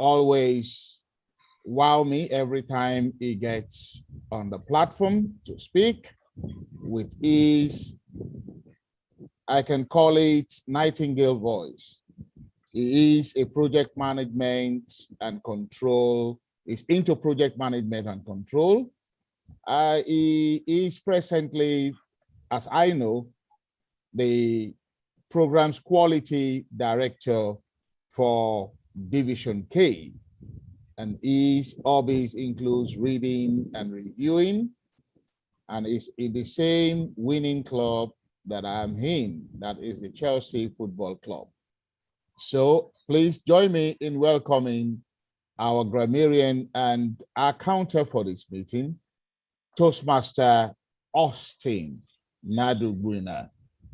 always wow me every time he gets on the platform to speak with his, I can call it nightingale voice. He is a project management and control, is into project management and control. He is presently, as I know, the program's quality director for Division K. And his hobbies includes reading and reviewing, and is in the same winning club that I'm in, that is the Chelsea Football Club. So please join me in welcoming our grammarian and our counter for this meeting, Toastmaster Austin Madugwina.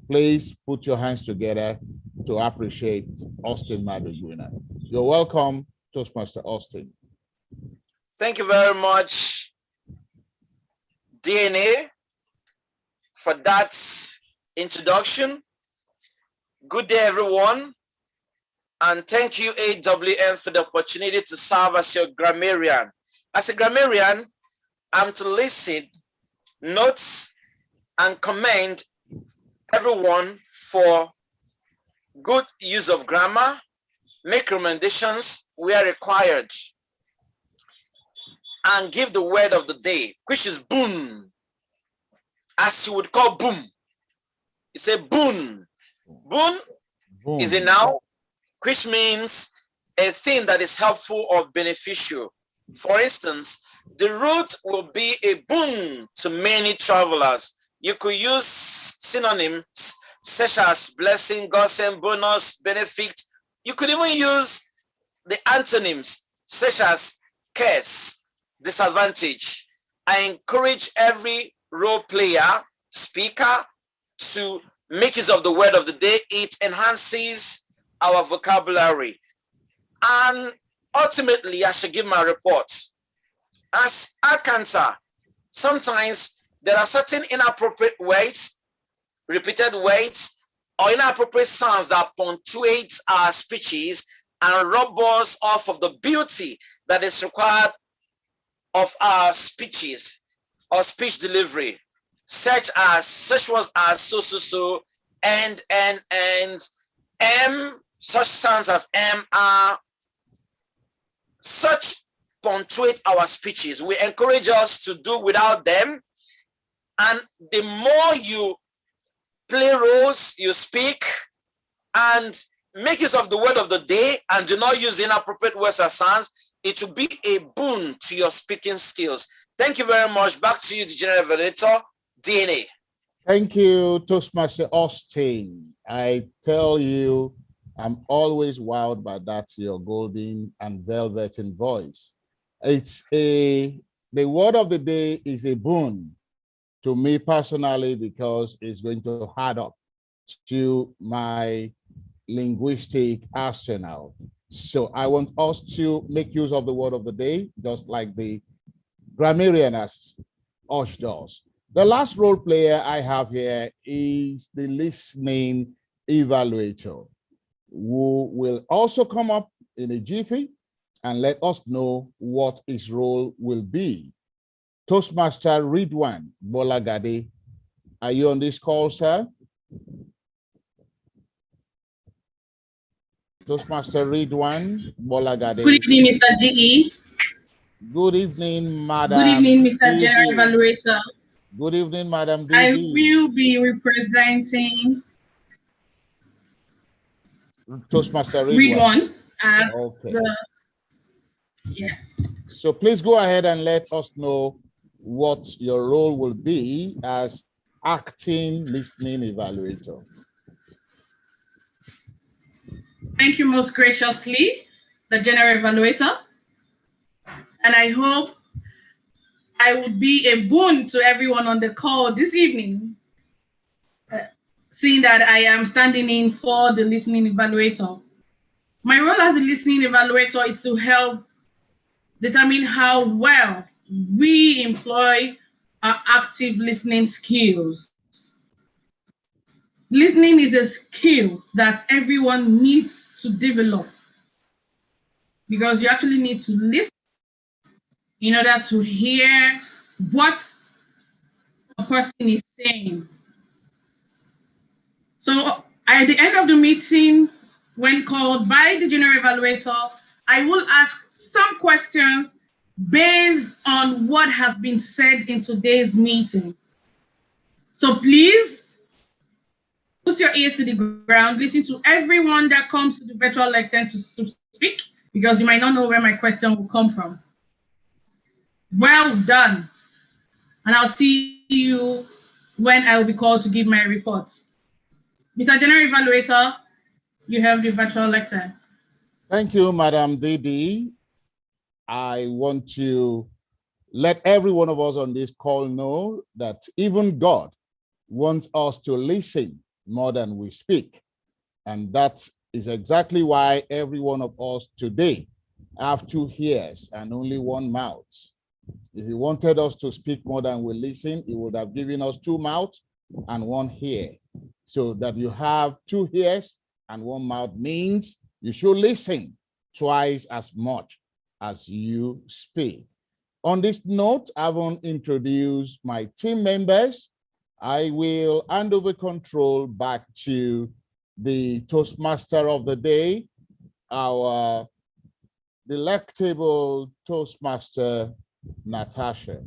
Please put your hands together to appreciate Austin Madugwina. You're welcome, Toastmaster Austin. Thank you very much, DNA, for that introduction. Good day, everyone. And thank you, AWM, for the opportunity to serve as your grammarian. As a grammarian, I'm to listen, notes, and commend everyone for good use of grammar, make recommendations where required, and give the word of the day, which is boon, as you would call boom. You say boon. Boon is a noun, which means a thing that is helpful or beneficial. For instance, the route will be a boon to many travelers. You could use synonyms such as blessing, godsend, bonus, benefit. You could even use the antonyms such as curse, disadvantage. I encourage every role player, speaker to make use of the word of the day. It enhances our vocabulary. And ultimately, I should give my report. As a cancer, sometimes there are certain inappropriate words, repeated words, or inappropriate sounds that punctuate our speeches and rob us off of the beauty that is required of our speeches or speech delivery, such words as so, and, such sounds as such punctuate our speeches. We encourage us to do without them. And the more you play roles, you speak, and make use of the word of the day, and do not use inappropriate words or sounds, it will be a boon to your speaking skills. Thank you very much. Back to you, the General Evaluator, DNA. Thank you, Toastmaster Austin. I tell you, I'm always wowed by that, your golden and velveteen voice. The word of the day is a boon to me personally, because it's going to add up to my linguistic arsenal. So I want us to make use of the word of the day, just like the grammarian as Osh does. The last role player I have here is the listening evaluator, who will also come up in a jiffy and let us know what his role will be. Toastmaster Ridwan Bolagade, are you on this call, sir? Toastmaster Ridwan Bolagade. Good evening, Mr. GE. Good evening, Madam. Good evening, Mr. General Evaluator. Good evening, Madam DD. I will be representing Toastmaster Ridwan as okay. Yes. So please go ahead and let us know what your role will be as acting listening evaluator. Thank you most graciously, the General Evaluator. And I hope I will be a boon to everyone on the call this evening, seeing that I am standing in for the listening evaluator. My role as a listening evaluator is to help determine how well we employ our active listening skills. Listening is a skill that everyone needs to develop. because you actually need to listen in order to hear what a person is saying. So at the end of the meeting, when called by the general evaluator, I will ask some questions based on what has been said in today's meeting. So please put your ears to the ground, listen to everyone that comes to the virtual lectern to speak, because you might not know where my question will come from. Well done. And I'll see you when I will be called to give my report. Mr. General Evaluator, you have the virtual lectern. Thank you, Madam Didi. I want to let every one of us on this call know that even God wants us to listen more than we speak. And that is exactly why every one of us today have 2 ears and only 1 mouth. If he wanted us to speak more than we listen, he would have given us 2 mouths and 1 ear. So that you have 2 ears and 1 mouth means you should listen twice as much as you speak. On this note, I haven't introduced my team members. I will hand over control back to the Toastmaster of the day, our delectable Toastmaster, Natasha.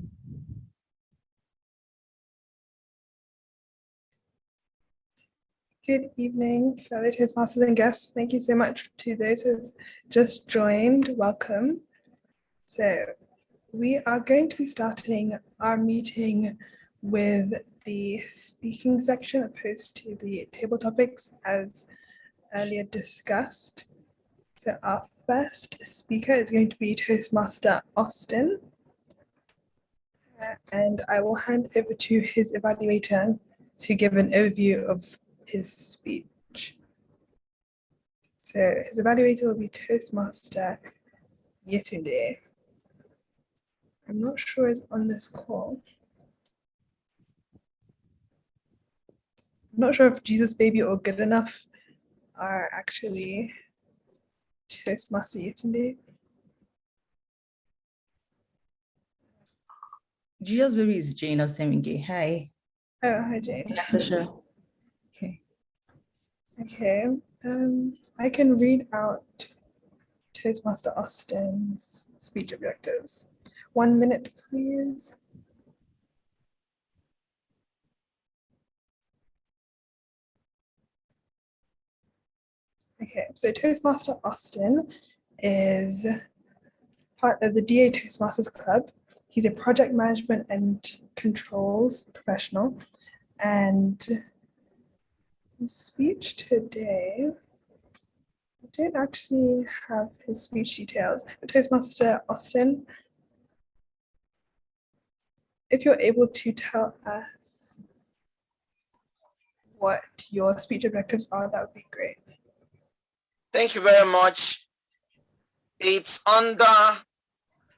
Good evening, fellow Toastmasters and guests. Thank you so much to those who have just joined. Welcome. So we are going to be starting our meeting with the speaking section opposed to the table topics as earlier discussed. So our first speaker is going to be Toastmaster Austin. And I will hand over to his evaluator to give an overview of his speech. So his evaluator will be Toastmaster Yetunde. I'm not sure is on this call. I'm not sure if Jesus Baby or Good Enough are actually Toastmaster Yetunde. Jesus Baby is Jane Osemenge. Hi. Oh, hi Jane. Yes, sure. Okay. Okay. I can read out Toastmaster Austin's speech objectives. 1 minute, please. Okay, so Toastmaster Austin is part of the DA Toastmasters Club. He's a project management and controls professional. And his speech today, I don't actually have his speech details, but Toastmaster Austin, if you're able to tell us what your speech objectives are, that would be great. Thank you very much. It's under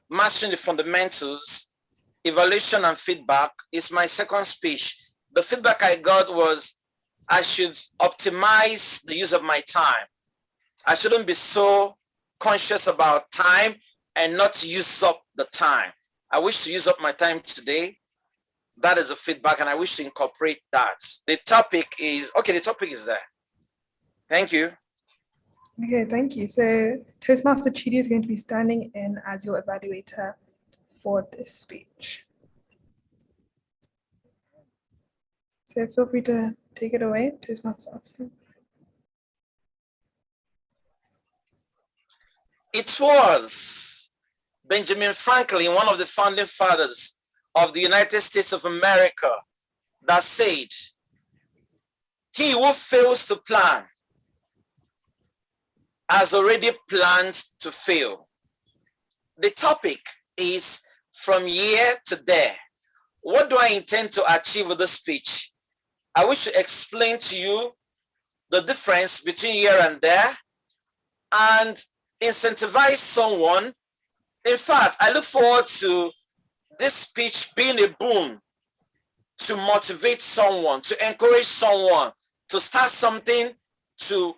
Mastering the Fundamentals, Evaluation and Feedback. It's my second speech. The feedback I got was I should optimize the use of my time. I shouldn't be so conscious about time and not use up the time. I wish to use up my time today. That is a feedback, and I wish to incorporate that. The topic is, okay, the topic is there. Thank you. Okay, thank you. So Toastmaster Chidi is going to be standing in as your evaluator for this speech. So feel free to take it away, Toastmaster Austin. It was Benjamin Franklin, one of the founding fathers of the United States of America, that said, "He who fails to plan has already planned to fail." The topic is from here to there. What do I intend to achieve with this speech? I wish to explain to you the difference between here and there and incentivize someone. In fact, I look forward to this speech being a boon to motivate someone, to encourage someone to start something, to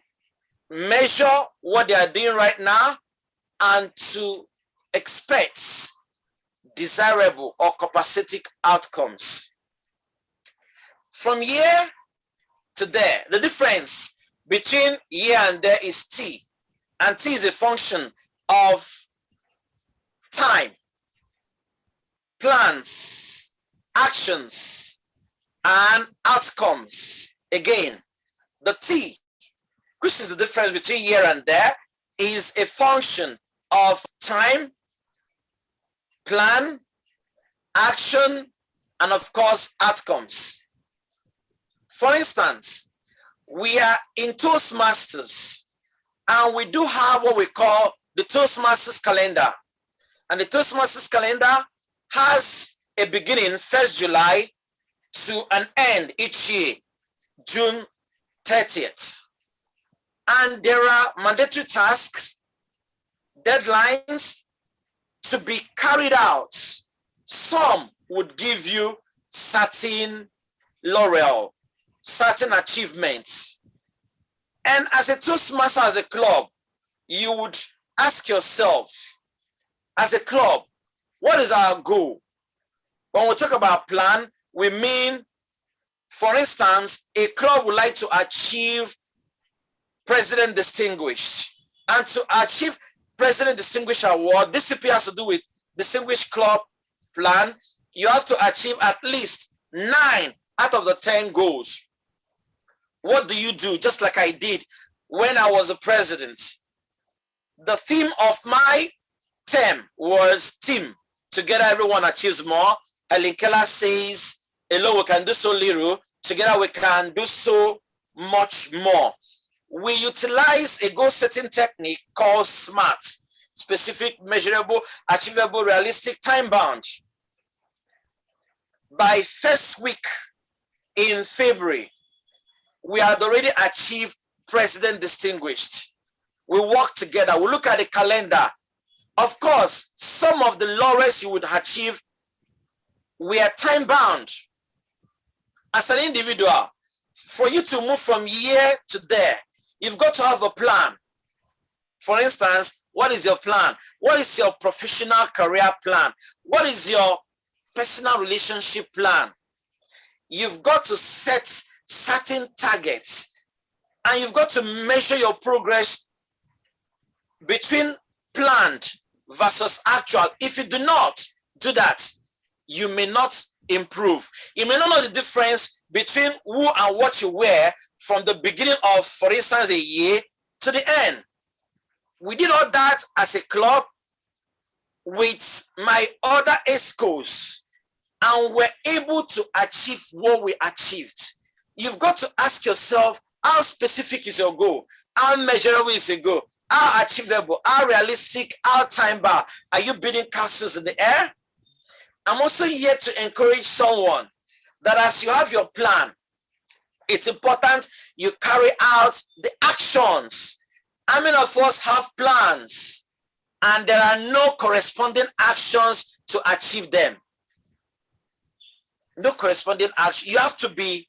measure what they are doing right now, and to expect desirable or copacetic outcomes. From here to there, the difference between here and there is T, and T is a function of time, plans, actions, and outcomes. Again, the T, which is the difference between here and there, is a function of time, plan, action, and of course, outcomes. For instance, we are in Toastmasters, and we do have what we call the Toastmasters Calendar. And the Toastmasters Calendar has a beginning 1st July to an end each year, June 30th. And there are mandatory tasks, deadlines to be carried out. Some would give you certain laurel, certain achievements. And as a Toastmaster, as a club, you would ask yourself, as a club, what is our goal? When we talk about plan, we mean, for instance, a club would like to achieve President Distinguished. And to achieve President Distinguished Award, this CP has to do with Distinguished Club Plan. You have to achieve at least 9 out of the 10 goals. What do you do? Just like I did when I was the president. The theme of my term was team. Together everyone achieves more. Helen Keller says, alone we can do so little. Together we can do so much more. We utilize a goal setting technique called SMART: specific, measurable, achievable, realistic, time bound. By first week in February, we had already achieved President Distinguished. We work together. We look at the calendar. Of course, some of the laurels you would achieve were time bound. As an individual, for you to move from here to there, you've got to have a plan. For instance, what is your plan? What is your professional career plan? What is your personal relationship plan? You've got to set certain targets, and you've got to measure your progress between planned versus actual. If you do not do that, you may not improve. You may not know the difference between who and what you were from the beginning of, for instance, a year to the end. We did all that as a club with my other ESCOs, and we're able to achieve what we achieved. You've got to ask yourself, how specific is your goal? How measurable is your goal? How achievable? How realistic? How time bound? Are you building castles in the air? I'm also here to encourage someone that as you have your plan, it's important you carry out the actions. How many of us have plans and there are no corresponding actions to achieve them? No corresponding action. You have to be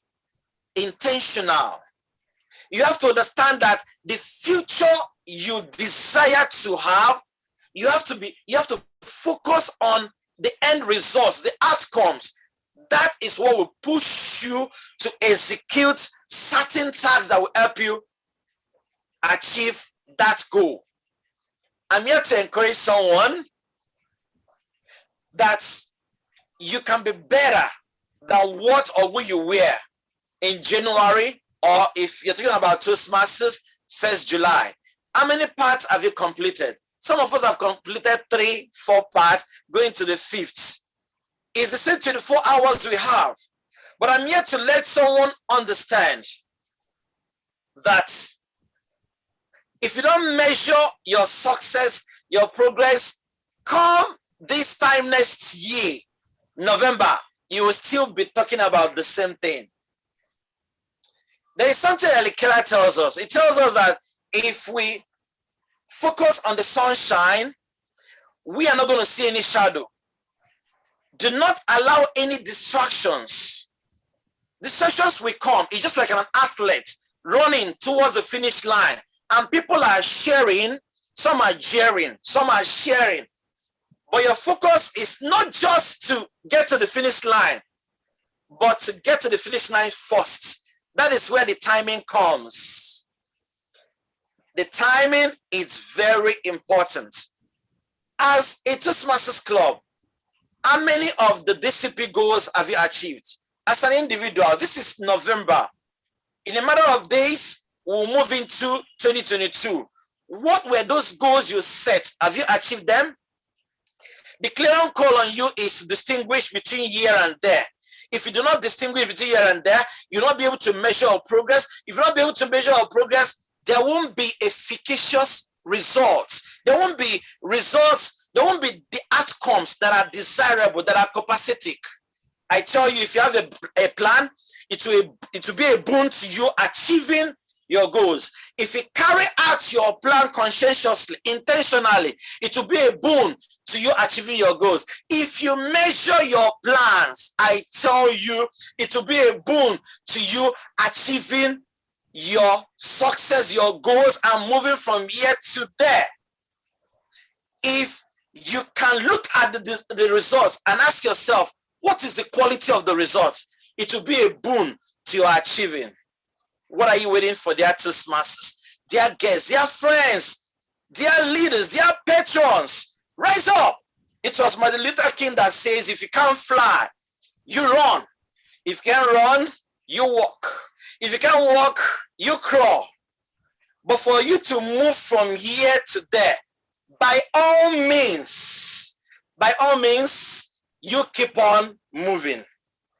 intentional. You have to understand that the future you desire to have, you have to focus on the end results, the outcomes. That is what will push you to execute certain tasks that will help you achieve that goal. I'm here to encourage someone that you can be better than what or who you were in January, or if you're talking about Toastmasters, 1st July. How many parts have you completed? Some of us have completed 3, 4 parts, going to the 5th. It's the same 24 hours we have. But I'm here to let someone understand that if you don't measure your success, your progress, come this time next year, November, you will still be talking about the same thing. There is something that Keller tells us. It tells us that if we focus on the sunshine, we are not going to see any shadow. Do not allow any distractions. Distractions will come. It's just like an athlete running towards the finish line, and people are sharing some are jeering, some are sharing. But your focus is not just to get to the finish line, but to get to the finish line first. That is where the timing comes. The timing is very important. As a Toastmasters Club, how many of the DCP goals have you achieved? As an individual, this is November. In a matter of days, we'll move into 2022. What were those goals you set? Have you achieved them? The clarion call on you is to distinguish between here and there. If you do not distinguish between here and there, you'll not be able to measure our progress. If you're not be able to measure our progress, there won't be efficacious results. There won't be results. There won't be the outcomes that are desirable, that are copacetic. I tell you, if you have a plan, it will be a boon to you achieving your goals. If you carry out your plan conscientiously, intentionally, it will be a boon to you achieving your goals. If you measure your plans, I tell you, it will be a boon to you achieving your success, your goals, and moving from here to there. If you can look at the results and ask yourself, what is the quality of the results? It will be a boon to your achieving. What are you waiting for, dear Toastmasters, dear guests, dear friends, dear leaders, dear patrons? Rise up. It was Martin Luther King that says, if you can't fly, you run. If you can't run, you walk. If you can't walk, you crawl. But for you to move from here to there, by all means, you keep on moving.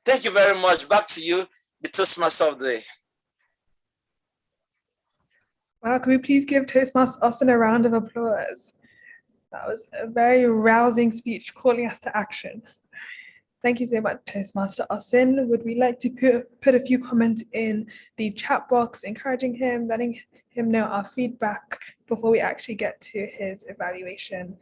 Thank you very much. Back to you, the Toastmaster of the day. Wow, can we please give Toastmaster Austin a round of applause? That was a very rousing speech calling us to action. Thank you so much, Toastmaster Austin. Would we like to put a few comments in the chat box, encouraging him, letting him know our feedback before we actually get to his evaluation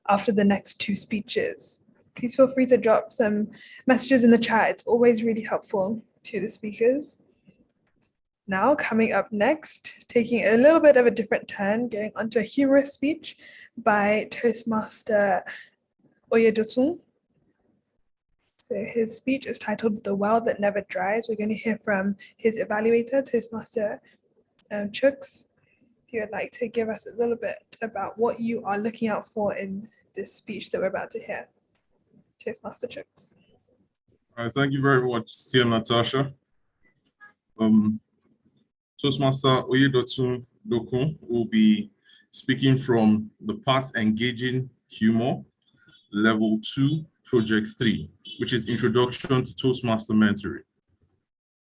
after the next two speeches? Please feel free to drop some messages in the chat. It's always really helpful to the speakers. Now, coming up next, taking a little bit of a different turn, going onto a humorous speech by Toastmaster Oyedotun. So his speech is titled "The Well That Never Dries." We're going to hear from his evaluator, Toastmaster Chooks. If you would like to give us a little bit about what you are looking out for in this speech that we're about to hear. Toastmaster Chooks. Thank you very much, Tia Natasha. Toastmaster Oyedotun Dokun will be speaking from the Path Engaging Humor, Level 2, Project 3, which is Introduction to Toastmaster Mentoring.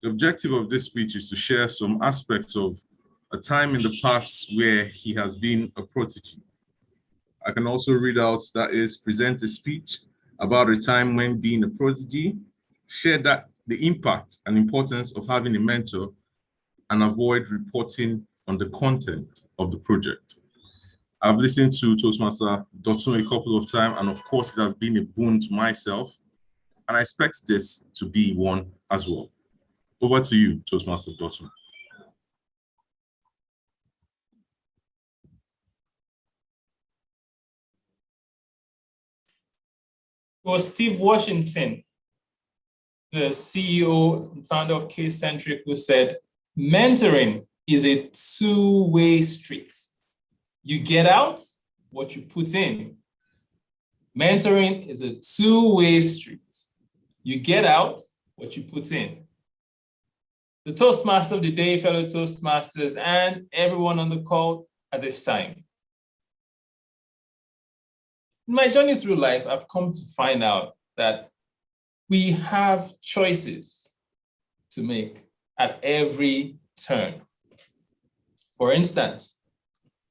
The objective of this speech is to share some aspects of a time in the past where he has been a prodigy. I can also read out, that is, present a speech about a time when being a prodigy, share that the impact and importance of having a mentor, and avoid reporting on the content of the project. I've listened to Toastmaster Dotun a couple of times, and of course it has been a boon to myself, and I expect this to be one as well. Over to you, Toastmaster Dotun. It was Steve Washington, the CEO and founder of K-Centric, who said, mentoring is a two-way street. You get out what you put in. Mentoring is a two-way street. You get out what you put in. The Toastmaster of the day, fellow Toastmasters, and everyone on the call at this time. In my journey through life, I've come to find out that we have choices to make at every turn. For instance,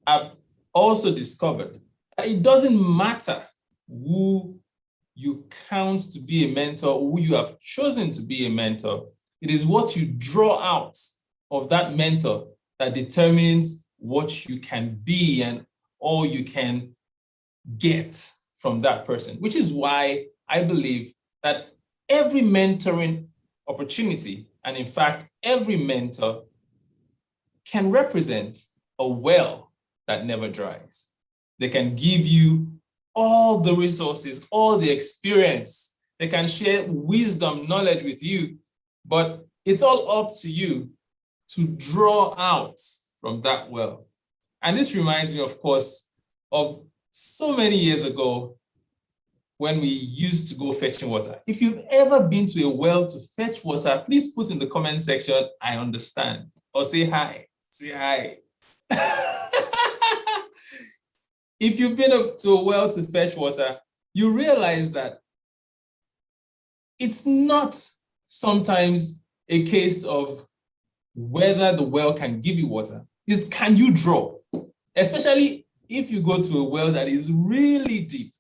I've also discovered that it doesn't matter who you count to be a mentor, who you have chosen to be a mentor. It is what you draw out of that mentor that determines what you can be and all you can get from that person, which is why I believe that every mentoring opportunity, and in fact, every mentor, can represent a well that never dries. They can give you all the resources, all the experience. They can share wisdom, knowledge with you, but it's all up to you to draw out from that well. And this reminds me, of course, of so many years ago when we used to go fetching water. If you've ever been to a well to fetch water, please put in the comment section, I understand, or say hi, say hi. If you've been up to a well to fetch water, you realize that it's not sometimes a case of whether the well can give you water, it's can you draw? Especially if you go to a well that is really deep,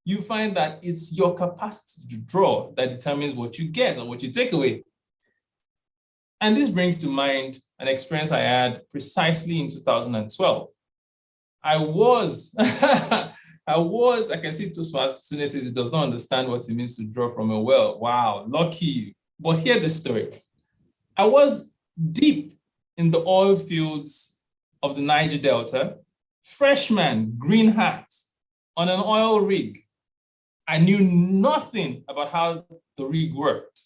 you find that it's your capacity to draw that determines what you get or what you take away. And this brings to mind an experience I had precisely in 2012. I can see Toastmaster students says it does not understand what it means to draw from a well. Wow, lucky you. But hear the story. I was deep in the oil fields of the Niger Delta, freshman, green hat, on an oil rig. I knew nothing about how the rig worked.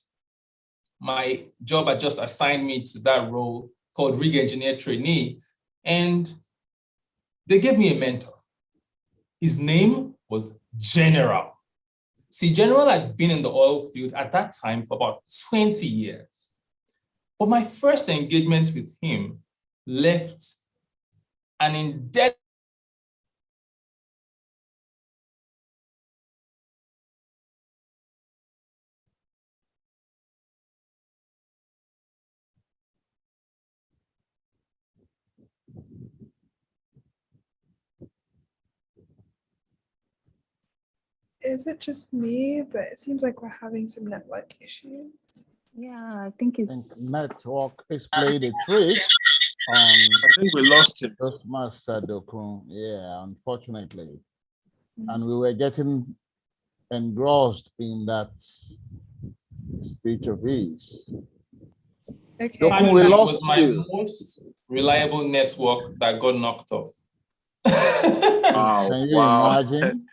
My job had just assigned me to that role called rig engineer trainee, and they gave me a mentor. His name was General. See, General had been in the oil field at that time for about 20 years. But my first engagement with him left an indelible Is it just me? But it seems like we're having some network issues. Yeah, I think I think it's network is played a trick on I think we lost him. Toastmaster Dokun. Yeah, unfortunately. And we were getting engrossed in that speech of his. Okay. Dokun, we it lost was my you. most reliable network that got knocked off. Wow. Can you Wow. imagine?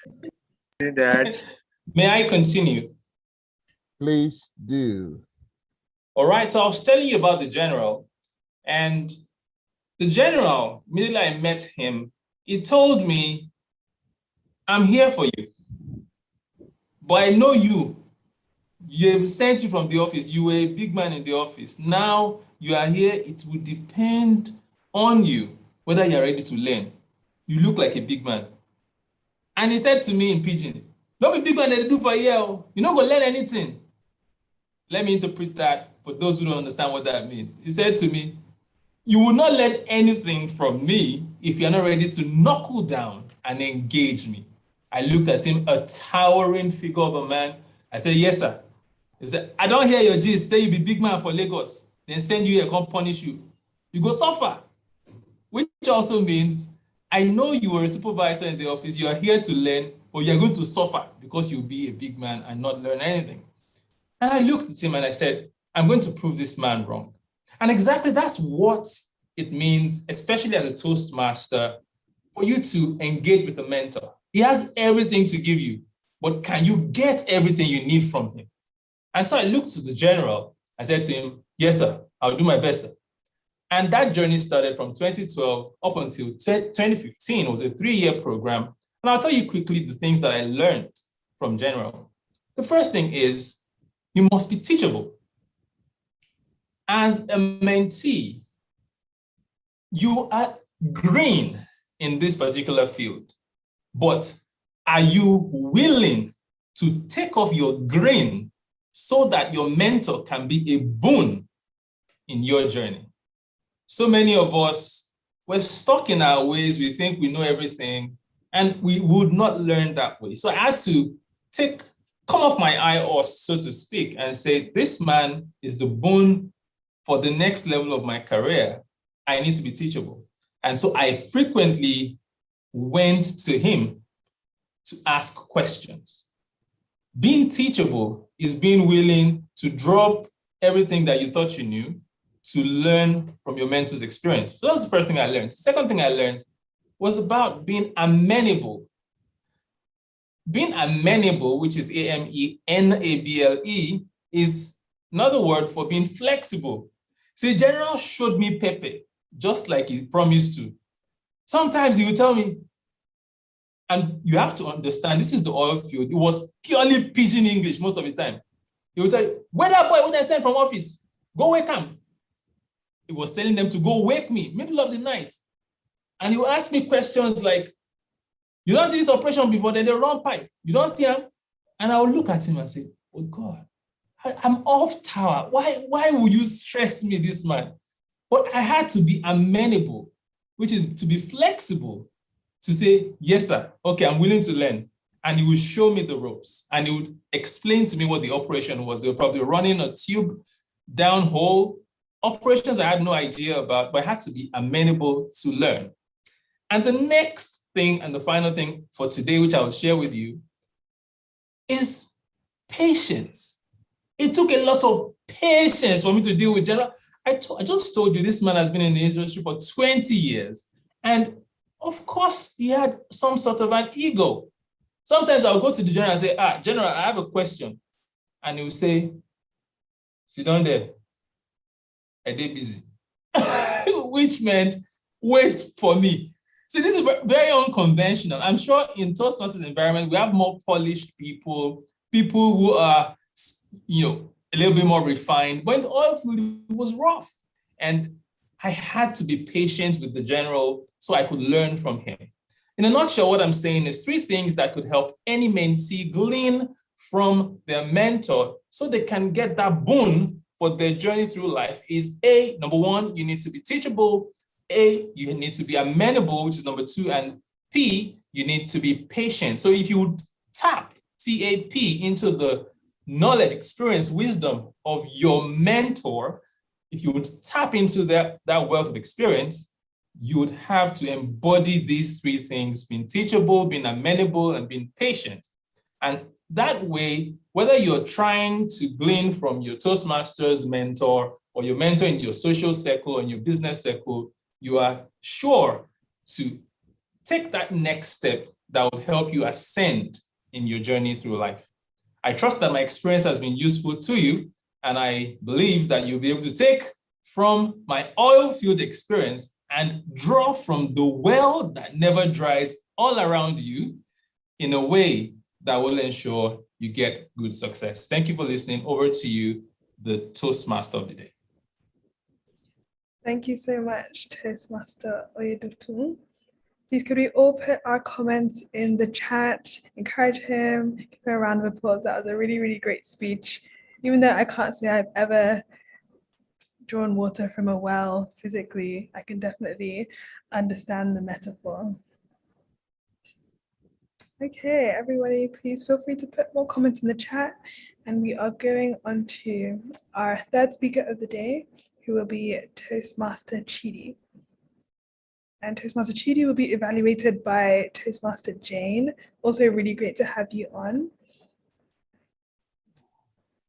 That. May I continue? Please do. All right, so I was telling you about the general, and the general, immediately I met him, he told me, I'm here for you, but I know you. You've sent you from the office. You were a big man in the office. Now you are here. It will depend on you whether you're ready to learn. You look like a big man. And he said to me in pidgin, don't be big man that they do for a year. You're not going to learn anything. Let me interpret that for those who don't understand what that means. He said to me, you will not learn anything from me if you're not ready to knuckle down and engage me. I looked at him, a towering figure of a man. I said, yes, sir. He said, I don't hear your gist. Say you be big man for Lagos, then send you here, come punish you. You go suffer. Which also means, I know you were a supervisor in the office. You are here to learn, but you're going to suffer because you'll be a big man and not learn anything. And I looked at him and I said, I'm going to prove this man wrong. And exactly that's what it means, especially as a Toastmaster, for you to engage with a mentor. He has everything to give you, but can you get everything you need from him? And so I looked to the general. I said to him, yes, sir, I'll do my best, sir. And that journey started from 2012 up until 2015. It was a 3-year program. And I'll tell you quickly the things that I learned from general. The first thing is you must be teachable. As a mentee, you are green in this particular field, but are you willing to take off your green so that your mentor can be a boon in your journey? So many of us, we're stuck in our ways. We think we know everything, and we would not learn that way. So I had to come off my high horse, so to speak, and say, this man is the boon for the next level of my career. I need to be teachable. And so I frequently went to him to ask questions. Being teachable is being willing to drop everything that you thought you knew to learn from your mentor's experience. So that's the first thing I learned. The second thing I learned was about being amenable. Being amenable, which is A-M-E-N-A-B-L-E, is another word for being flexible. See, General showed me Pepe, just like he promised to. Sometimes he would tell me, and you have to understand, this is the oil field. It was purely pidgin English most of the time. He would tell you, where that boy when I sent from office, go wake him. He was telling them to go wake me, middle of the night. And he would ask me questions like, you don't see this operation before, then they run pipe. You don't see him? And I would look at him and say, oh God, I'm off tower. Why would you stress me, this man? But I had to be amenable, which is to be flexible, to say, yes, sir, okay, I'm willing to learn. And he would show me the ropes and he would explain to me what the operation was. They were probably running a tube down hole, operations I had no idea about, but I had to be amenable to learn. And the next thing and the final thing for today, which I will share with you, is patience. It took a lot of patience for me to deal with General. I just told you this man has been in the industry for 20 years. And of course, he had some sort of an ego. Sometimes I'll go to the General and say, General, I have a question. And he will say, sit down there. I did busy. Which meant wait for me. See, this is very unconventional. I'm sure in Toastmasters environment, we have more polished people who are, a little bit more refined, but in the oil field, it was rough. And I had to be patient with the General so I could learn from him. In a nutshell, what I'm saying is 3 things that could help any mentee glean from their mentor so they can get that boon for their journey through life is A, number 1, you need to be teachable. A, you need to be amenable, which is number 2, and P, you need to be patient. So if you tap TAP into the knowledge, experience, wisdom of your mentor, if you would tap into that wealth of experience, you would have to embody these 3 things: being teachable, being amenable, and being patient. And that way, whether you're trying to glean from your Toastmasters mentor or your mentor in your social circle or in your business circle, you are sure to take that next step that will help you ascend in your journey through life. I trust that my experience has been useful to you, and I believe that you'll be able to take from my oil field experience and draw from the well that never dries all around you in a way that will ensure you get good success. Thank you for listening. Over to you, the Toastmaster of the day. Thank you so much, Toastmaster Oyedotun. Please could we all put our comments in the chat, encourage him, give him a round of applause. That was a really, really great speech. Even though I can't say I've ever drawn water from a well physically, I can definitely understand the metaphor. Okay, everybody, please feel free to put more comments in the chat. And we are going on to our 3rd speaker of the day, who will be Toastmaster Chidi. And Toastmaster Chidi will be evaluated by Toastmaster Jane. Also really great to have you on.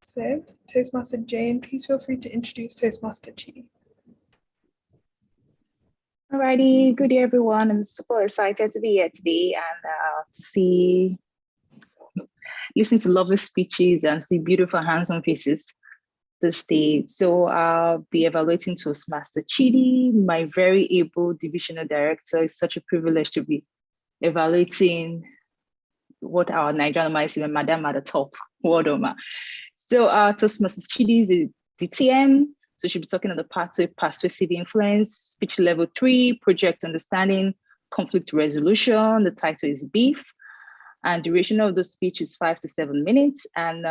So, Toastmaster Jane, please feel free to introduce Toastmaster Chidi. Alrighty, good day everyone. I'm super excited to be here today and listen to lovely speeches and see beautiful handsome faces this day. So I'll be evaluating Toastmaster Chidi, my very able divisional director. It's such a privilege to be evaluating what our Nigerian might say, Madam at the top. Wordoma. So Toastmaster Chidi is a DTM. So she'll be talking on the path to persuasive influence, speech level 3, project understanding, conflict resolution. The title is Beef. And duration of the speech is 5 to 7 minutes. And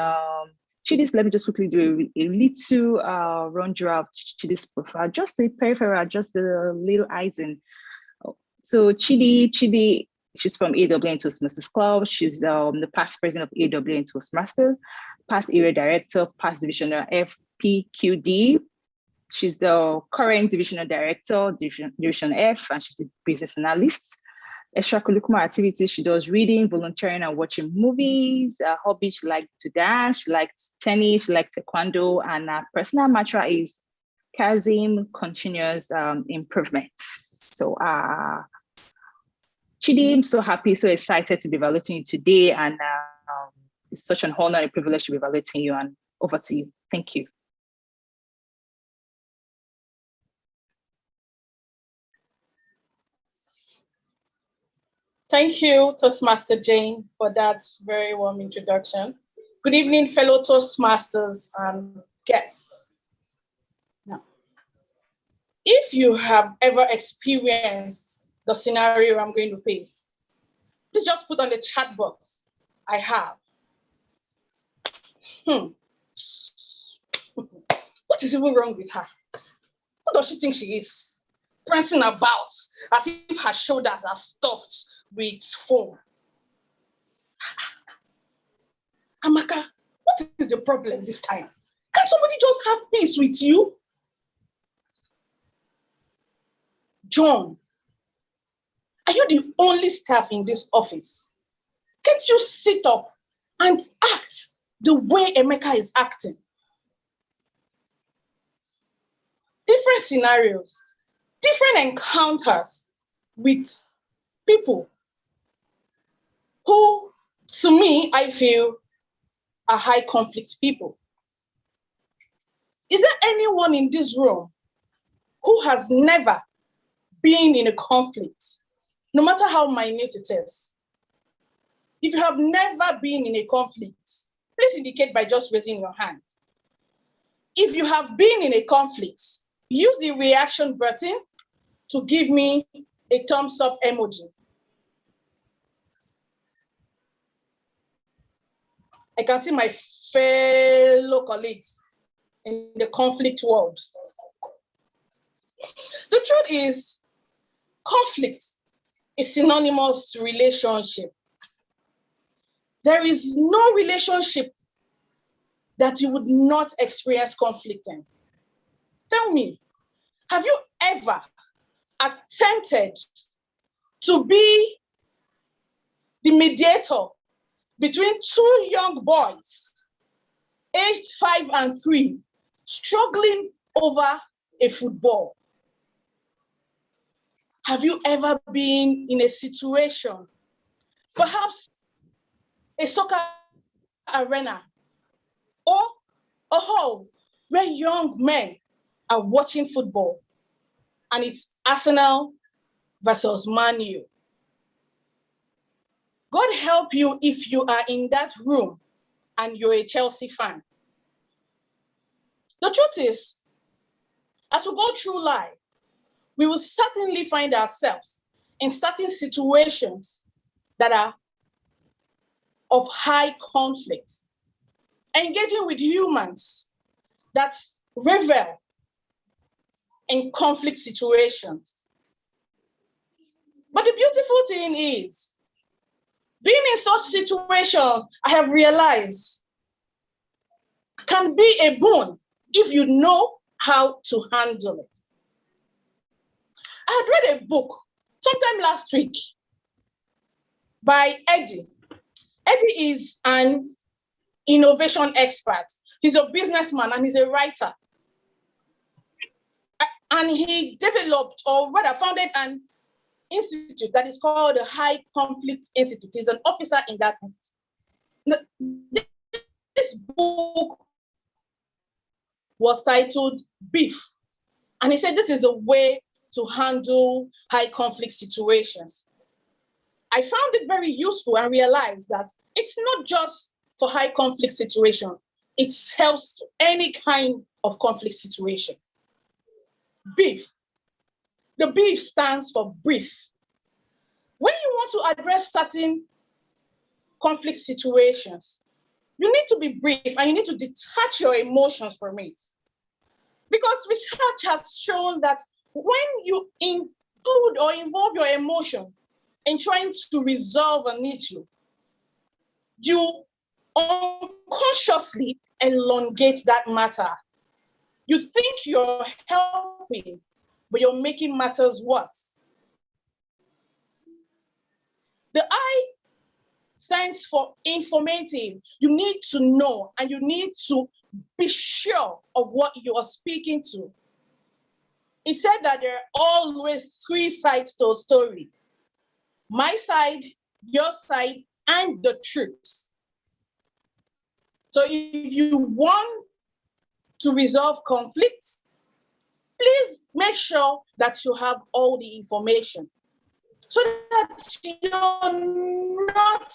Chidi's, let me just quickly do a little run through of Chidi's profile, just the peripheral, just the little eyes in. So Chidi, she's from AWA and Toastmasters Club. She's the past president of AWA and Toastmasters, past area director, past divisional FPQD. She's the current divisional director, division F, and she's the business analyst. Extracurricular activities, she does reading, volunteering, and watching movies. Hobbies, she likes to dance, she likes tennis, she likes taekwondo, and her personal mantra is Kazim continuous improvement. So Chidi, I'm so happy, so excited to be evaluating you today. And it's such an honor and a privilege to be evaluating you. And over to you. Thank you. Thank you, Toastmaster Jane, for that very warm introduction. Good evening, fellow Toastmasters and guests. Now, if you have ever experienced the scenario I'm going to face, please just put on the chat box, I have. What is even wrong with her? What does she think she is? Prancing about as if her shoulders are stuffed with foam. Amaka, what is the problem this time? Can somebody just have peace with you? John, are you the only staff in this office? Can't you sit up and act the way Emeka is acting? Different scenarios, different encounters with people who, to me, I feel are high conflict people. Is there anyone in this room who has never been in a conflict, no matter how minute it is? If you have never been in a conflict, please indicate by just raising your hand. If you have been in a conflict, use the reaction button to give me a thumbs up emoji. I can see my fellow colleagues in the conflict world. The truth is, conflict is synonymous to relationship. There is no relationship that you would not experience conflict in. Tell me, have you ever attempted to be the mediator between two young boys, aged 5 and 3, struggling over a football? Have you ever been in a situation, perhaps a soccer arena, or a hall where young men are watching football and it's Arsenal versus Man U? God help you if you are in that room and you're a Chelsea fan. The truth is, as we go through life, we will certainly find ourselves in certain situations that are of high conflict, engaging with humans that revel in conflict situations. But the beautiful thing is, being in such situations, I have realized, can be a boon if you know how to handle it. I had read a book sometime last week by Eddie. Eddie is an innovation expert. He's a businessman and he's a writer. And he developed, or rather founded, an institute that is called the High Conflict Institute. He's an officer in that institute. This book was titled Beef. And he said this is a way to handle high conflict situations. I found it very useful and realized that it's not just for high conflict situations. It helps any kind of conflict situation. Beef. The beef stands for brief. When you want to address certain conflict situations, you need to be brief and you need to detach your emotions from it. Because research has shown that when you include or involve your emotion in trying to resolve an issue, you unconsciously elongate that matter. You think you're helping, but you're making matters worse. The I stands for informative. You need to know and you need to be sure of what you are speaking to. It said that there are always 3 sides to a story. my side, your side, and the truth. So if you want to resolve conflicts, please make sure that you have all the information so that you're not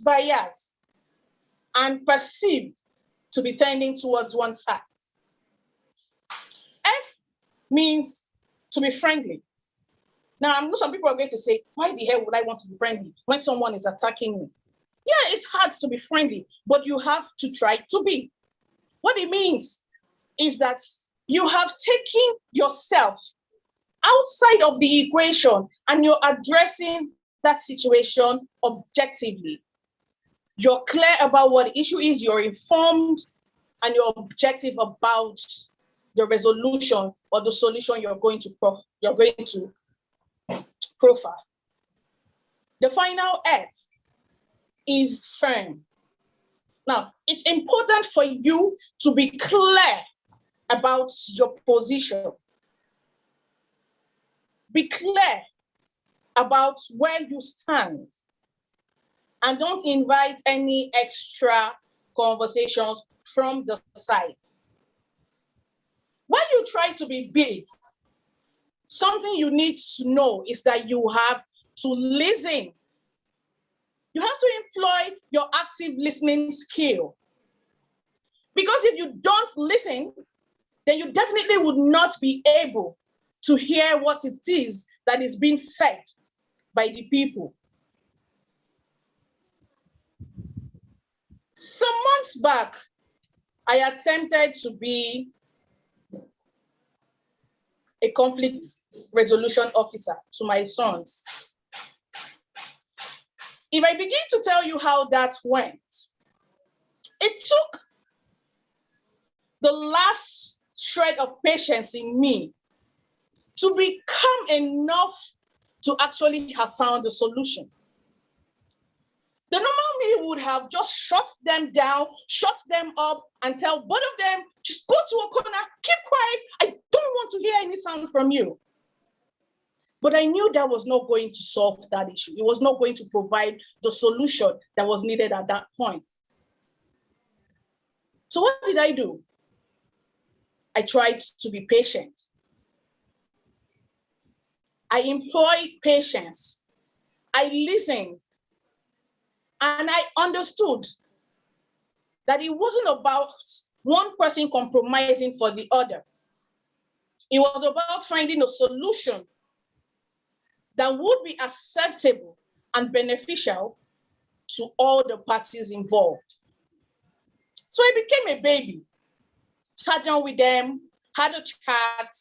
biased and perceived to be tending towards one side. F means to be friendly. Now, I know some people are going to say, why the hell would I want to be friendly when someone is attacking me? Yeah, it's hard to be friendly, but you have to try to be. What it means is that you have taken yourself outside of the equation and you're addressing that situation objectively. You're clear about what the issue is, you're informed, and you're objective about the resolution or the solution you're going to profile. The final F is firm. Now, it's important for you to be clear about your position. Be clear about where you stand and don't invite any extra conversations from the side. When you try to be big, something you need to know is that you have to listen. You have to employ your active listening skill. Because if you don't listen, then you definitely would not be able to hear what it is that is being said by the people. Some months back, I attempted to be a conflict resolution officer to my sons. If I begin to tell you how that went, it took the last shred of patience in me to become enough to actually have found a solution. The normal me would have just shut them down, shut them up, and tell both of them, just go to a corner, keep quiet. I don't want to hear any sound from you. But I knew that was not going to solve that issue. It was not going to provide the solution that was needed at that point. So what did I do? I tried to be patient. I employed patience. I listened. And I understood that it wasn't about one person compromising for the other. It was about finding a solution that would be acceptable and beneficial to all the parties involved. So I became a baby, sat down with them, had a chat,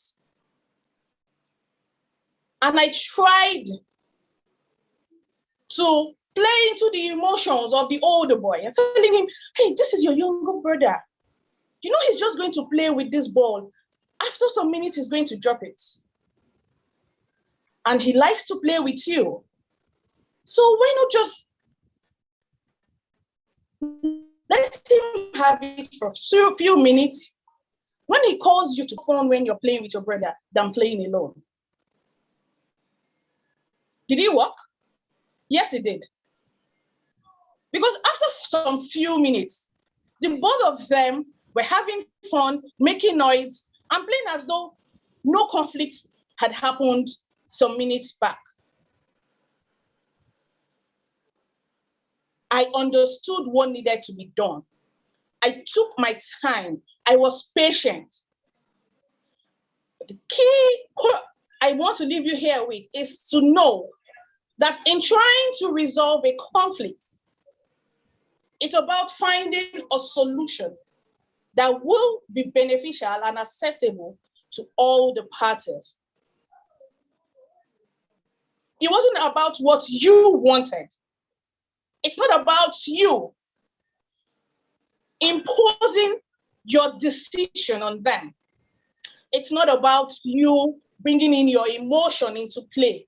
and I tried to play into the emotions of the older boy and telling him, hey, this is your younger brother. You know, he's just going to play with this ball. After some minutes, he's going to drop it. And he likes to play with you. So why not just let him have it for a few minutes when he calls you to phone when you're playing with your brother than playing alone? Did it work? Yes, it did. Because after some few minutes, the both of them were having fun, making noise, and playing as though no conflict had happened some minutes back. I understood what needed to be done. I took my time. I was patient. The key I want to leave you here with is to know that in trying to resolve a conflict, it's about finding a solution that will be beneficial and acceptable to all the parties. It wasn't about what you wanted. It's not about you imposing your decision on them. It's not about you bringing in your emotion into play.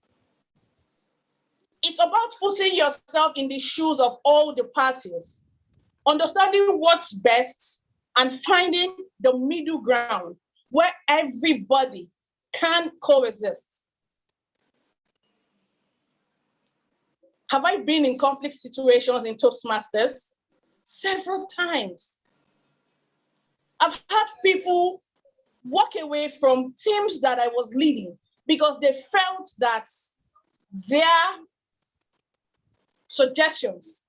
It's about putting yourself in the shoes of all the parties, understanding what's best and finding the middle ground where everybody can coexist. Have I been in conflict situations in Toastmasters? Several times. I've had people walk away from teams that I was leading because they felt that their suggestions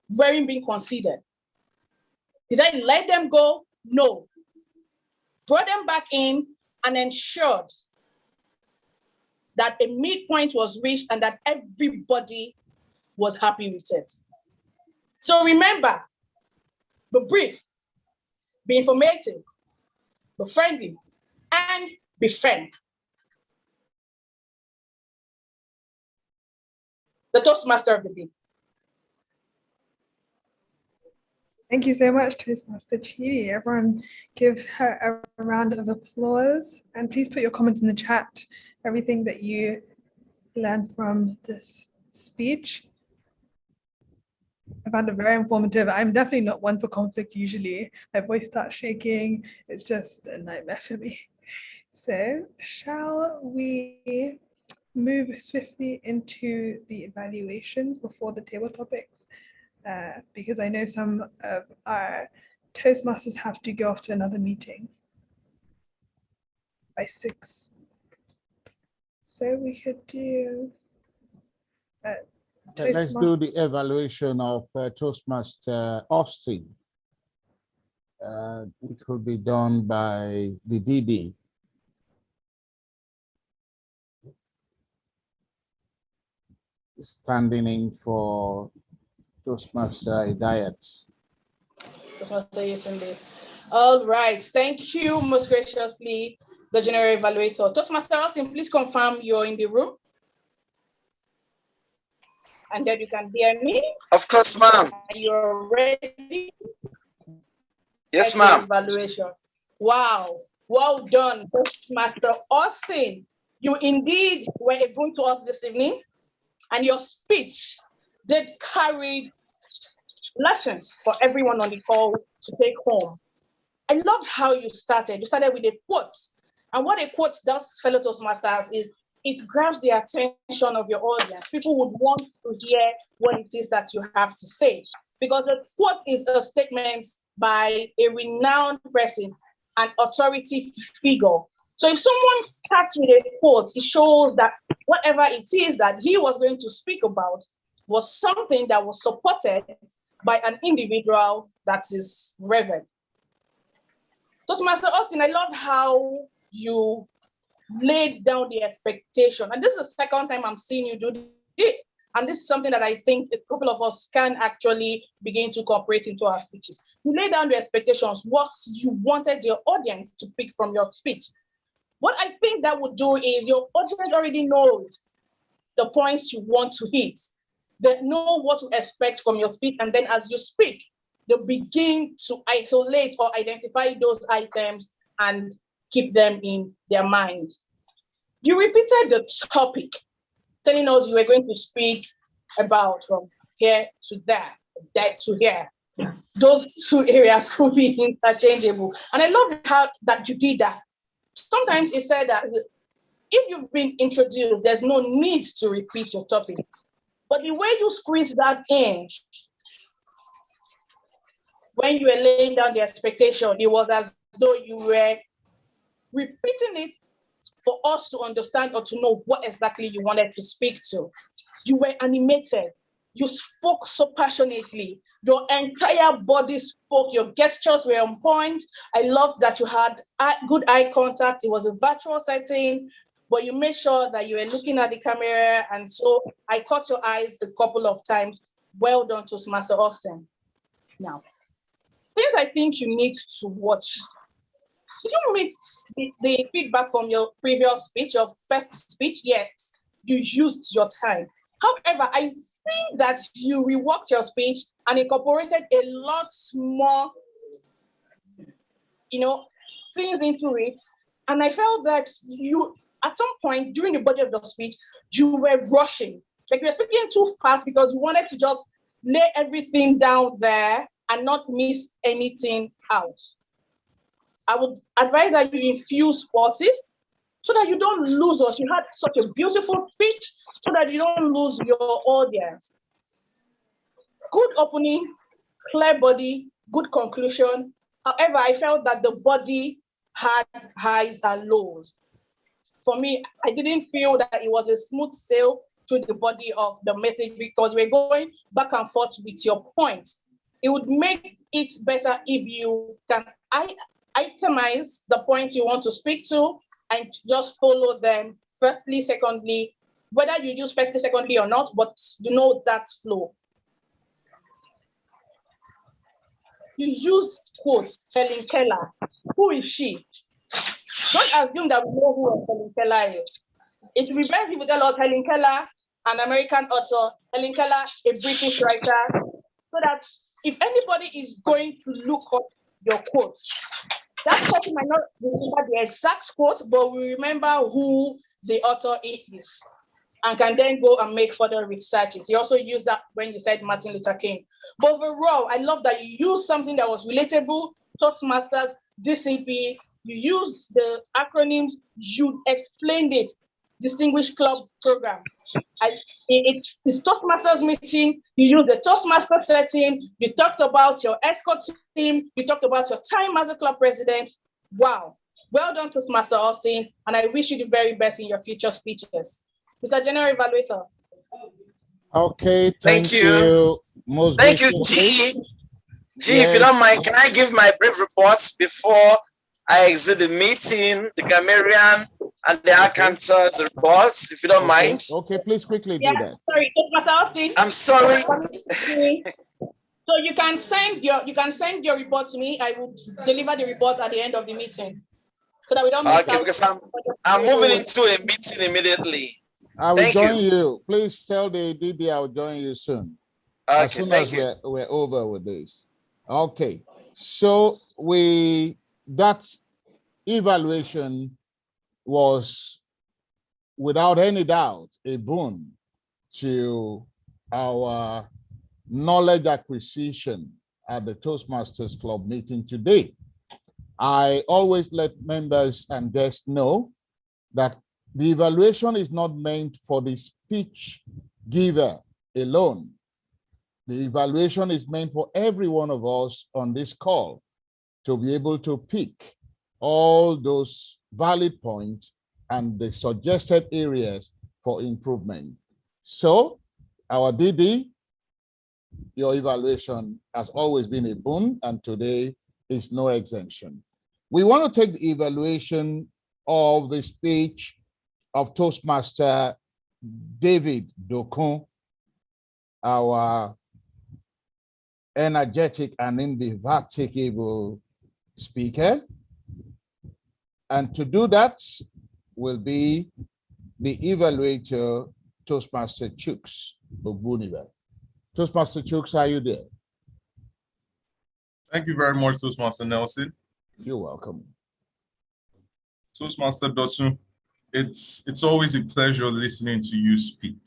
weren't being considered. Did I let them go? No. Brought them back in and ensured that a midpoint was reached and that everybody was happy with it. So remember, be brief, be informative, be friendly, and befriend. The Toastmaster of the day. Thank you so much, Toastmaster Chidi. Everyone give her a round of applause, and please put your comments in the chat, everything that you learned from this speech. I found it very informative. I'm definitely not one for conflict usually. My voice starts shaking. It's just a nightmare for me. So shall we move swiftly into the evaluations before the table topics? Because I know some of our Toastmasters have to go off to another meeting by 6. So we could do Let's do the evaluation of Toastmaster Austin, which will be done by the DD. Standing in for Toastmaster Diet. All right, thank you most graciously, the General Evaluator. Toastmaster Austin, please confirm you're in the room and that you can hear me. Of course, ma'am. You're ready? Yes, ma'am. Evaluation. Wow, well done, Toastmaster Austin. You indeed were a boon to us this evening, and your speech did carry lessons for everyone on the call to take home. I loved how you started. You started with a quote. And what a quote does, fellow Toastmasters, is it grabs the attention of your audience. People would want to hear what it is that you have to say. Because a quote is a statement by a renowned person, an authority figure. So if someone starts with a quote, it shows that whatever it is that he was going to speak about was something that was supported by an individual that is reverend. Toastmaster Austin, I love how you laid down the expectation. And this is the second time I'm seeing you do it. And this is something that I think a couple of us can actually begin to incorporate into our speeches. You lay down the expectations, what you wanted your audience to pick from your speech. What I think that would do is your audience already knows the points you want to hit. They know what to expect from your speech. And then as you speak, they begin to isolate or identify those items and keep them in their mind. You repeated the topic, telling us you were going to speak about from here to there, there to here. Those two areas could be interchangeable. And I love how that you did that. Sometimes it said that if you've been introduced, there's no need to repeat your topic. But the way you squeeze that in, when you were laying down the expectation, it was as though you were repeating it for us to understand or to know what exactly you wanted to speak to. You were animated. You spoke so passionately. Your entire body spoke. Your gestures were on point. I loved that you had good eye contact. It was a virtual setting, but you made sure that you were looking at the camera. And so I caught your eyes a couple of times. Well done, Toastmaster Austin. Now, things I think you need to watch. Did you meet the feedback from your previous speech, your first speech? Yes, you used your time. However, I think that you reworked your speech and incorporated a lot more, things into it. And I felt that you, at some point during the body of the speech, you were rushing. Like you were speaking too fast because you wanted to just lay everything down there and not miss anything out. I would advise that you infuse pauses so that you don't lose us. You had such a beautiful speech so that you don't lose your audience. Good opening, clear body, good conclusion. However, I felt that the body had highs and lows. For me, I didn't feel that it was a smooth sail through the body of the message because we're going back and forth with your points. It would make it better if you can itemize the points you want to speak to and just follow them firstly, secondly, whether you use firstly, secondly or not, but you know that flow. You use quotes, Helen Keller. Who is she? Don't assume that we know who Helen Keller is. It would be best if you tell us Helen Keller, an American author, Helen Keller, a British writer, so that if anybody is going to look up your quotes, that person might not remember the exact quote, but we remember who the author is and can then go and make further researches. You also used that when you said Martin Luther King. But overall, I love that you used something that was relatable, Toastmasters, DCP, you used the acronyms, you explained it, Distinguished Club Program. It's Toastmasters meeting, you used the Toastmaster setting, you talked about your escort team, you talked about your time as a club president. Wow. Well done, Toastmaster Austin, and I wish you the very best in your future speeches. Mr. General Evaluator. Okay, thank you. Most Thank you, grateful. G. G, Yes. if you don't mind, can I give my brief reports before I exit the meeting, the grammarian and the accountant's reports, if you don't mind? Okay, please quickly do that. Sorry, Toastmaster Austin. I'm sorry. So you can send your report to me. I will deliver the report at the end of the meeting, so that we don't miss out. Because I'm moving into a meeting immediately. I will Thank join you. you. Please tell the DD I'll join you soon. Okay, As soon thank as you. we're over with this. Okay, so that evaluation was without any doubt a boon to our knowledge acquisition at the Toastmasters Club meeting today. I always let members and guests know that the evaluation is not meant for the speech giver alone. The evaluation is meant for every one of us on this call to be able to pick all those valid points and the suggested areas for improvement. So, our DD, your evaluation has always been a boon, and today is no exemption. We want to take the evaluation of the speech of Toastmaster David Dokun, our energetic and indefatigable speaker. And to do that will be the evaluator, Toastmaster Chooks Ogbuniba. Toastmaster Chooks, are you there? Thank you very much, Toastmaster Nelson. You're welcome. Toastmaster Dotun, it's always a pleasure listening to you speak.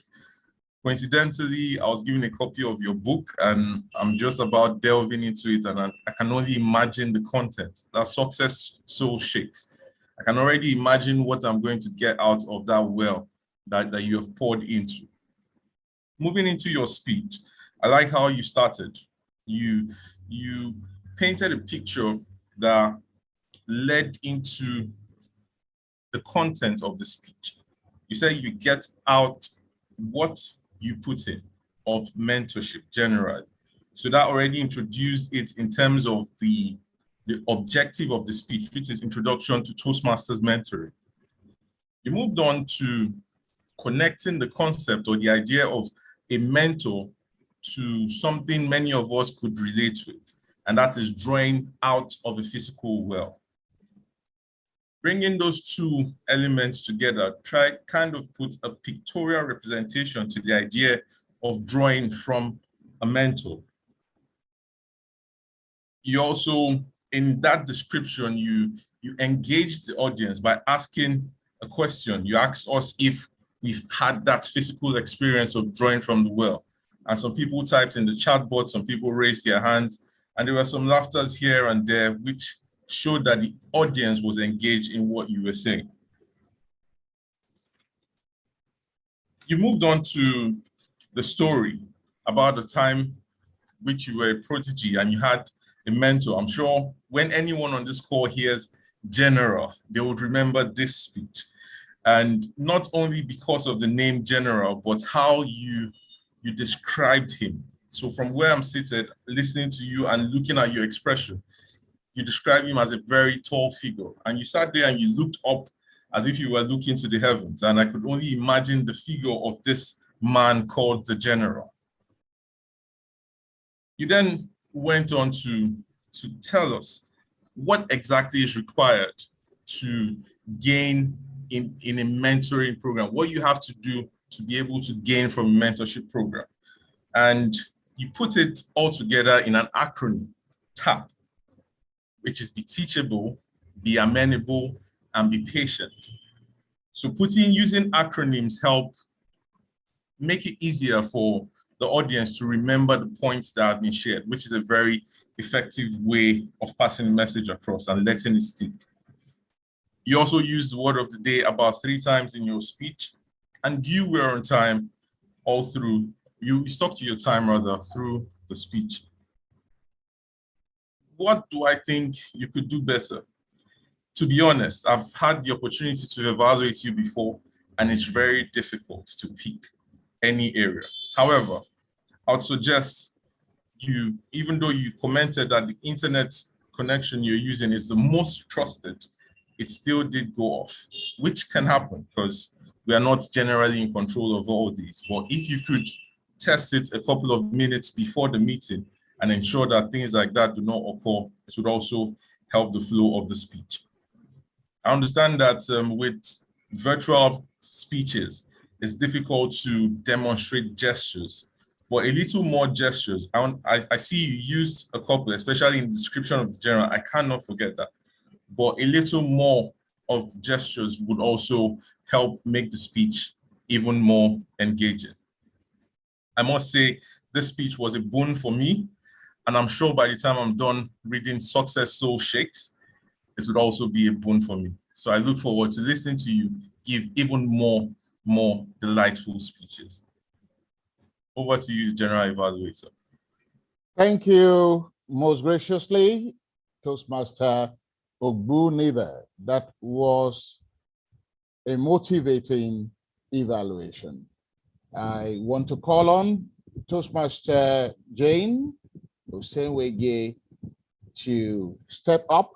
Coincidentally, I was given a copy of your book and I'm just about delving into it, and I can only imagine the content that Success Soul Shakes. I can already imagine what I'm going to get out of that well that you have poured into. Moving into your speech, I like how you started. You painted a picture that led into the content of the speech. You said you get out what you put in of mentorship generally. So that already introduced it in terms of the objective of the speech, which is introduction to Toastmasters mentoring. You moved on to connecting the concept or the idea of a mentor to something many of us could relate with, and that is drawing out of a physical well. Bringing those two elements together, try kind of put a pictorial representation to the idea of drawing from a mentor. You also, in that description, you engage the audience by asking a question. You asked us if we've had that physical experience of drawing from the well. And some people typed in the chat box, some people raised their hands, and there were some laughters here and there, which showed that the audience was engaged in what you were saying. You moved on to the story about the time which you were a prodigy and you had a mentor. I'm sure when anyone on this call hears General, they would remember this speech. And not only because of the name General, but how you described him. So from where I'm seated, listening to you and looking at your expression, you described him as a very tall figure. And you sat there and you looked up as if you were looking to the heavens. And I could only imagine the figure of this man called the General. You then went on to tell us what exactly is required to gain in a mentoring program, what you have to do to be able to gain from a mentorship program. And you put it all together in an acronym, TAP, which is be teachable, be amenable, and be patient. So using acronyms help make it easier for the audience to remember the points that have been shared, which is a very effective way of passing the message across and letting it stick. You also used the word of the day about 3 times in your speech, and you were on time all through. You stuck to your time rather through the speech. What do I think you could do better? To be honest, I've had the opportunity to evaluate you before, and it's very difficult to pick any area. However, I would suggest you, even though you commented that the internet connection you're using is the most trusted, it still did go off, which can happen because we are not generally in control of all these. But if you could test it a couple of minutes before the meeting and ensure that things like that do not occur, it would also help the flow of the speech. I understand that with virtual speeches, it's difficult to demonstrate gestures, but a little more gestures. I see you used a couple, especially in the description of the General. I cannot forget that. But a little more of gestures would also help make the speech even more engaging. I must say, this speech was a boon for me, and I'm sure by the time I'm done reading Success Soul Shakes, it would also be a boon for me. So I look forward to listening to you give even more delightful speeches. Over to you, General Evaluator. Thank you most graciously, Toastmaster Ogbunibe. That was a motivating evaluation. I want to call on Toastmaster Jane Osenwege to step up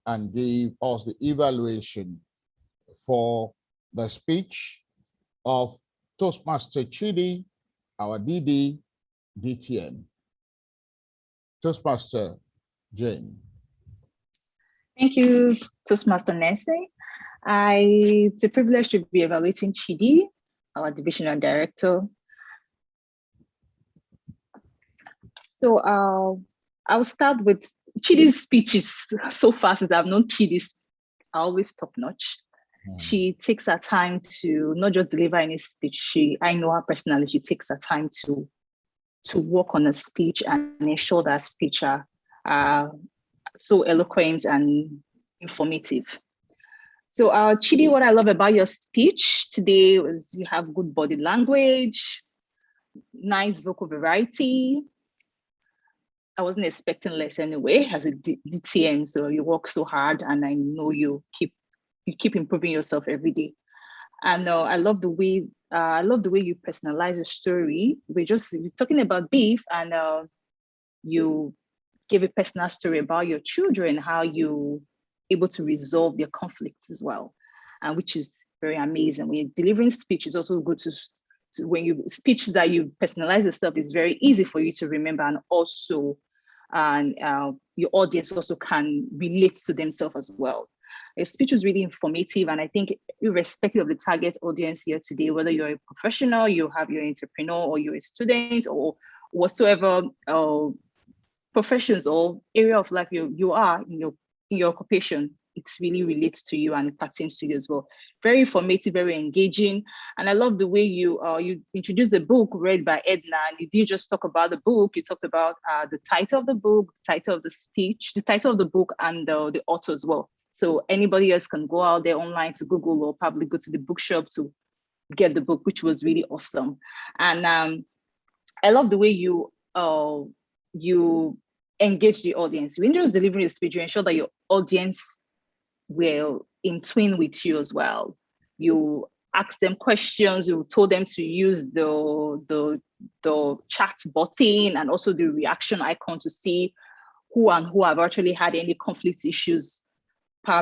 and give us the evaluation for the speech of Toastmaster Chidi, our DD, DTN. Toastmaster Jane. Thank you, Toastmaster Nancy. It's a privilege to be evaluating Chidi, our divisional director. So I'll start with Chidi's speeches so fast as I've known Chidi's always top notch. She takes her time to not just deliver any speech. I know her personally, she takes her time to work on a speech and ensure that speech are so eloquent and informative. So Chidi, what I love about your speech today was you have good body language, nice vocal variety. I wasn't expecting less anyway as a DTN, so you work so hard and I know you keep improving yourself every day. And I love the way you personalize the story. We're talking about beef, and you give a personal story about your children, how you able to resolve their conflicts as well, and which is very amazing. When you're delivering speech, it's also good to when you speeches that you personalize the stuff is very easy for you to remember, and also your audience also can relate to themselves as well. Your speech was really informative, and I think irrespective of the target audience here today, whether you're a professional, you have your entrepreneur, or you're a student, or whatsoever professions or area of life you are in your occupation, it really relates to you and it pertains to you as well. Very informative, very engaging, and I love the way you introduced the book read by Edna. And you didn't just talk about the book; you talked about the title of the book, the title of the speech, the title of the book, and the author as well. So anybody else can go out there online to Google or probably go to the bookshop to get the book, which was really awesome. And I love the way you engage the audience. When you're just delivering a speech, you ensure that your audience will in tune with you as well. You ask them questions, you told them to use the chat button and also the reaction icon to see who have actually had any conflict issues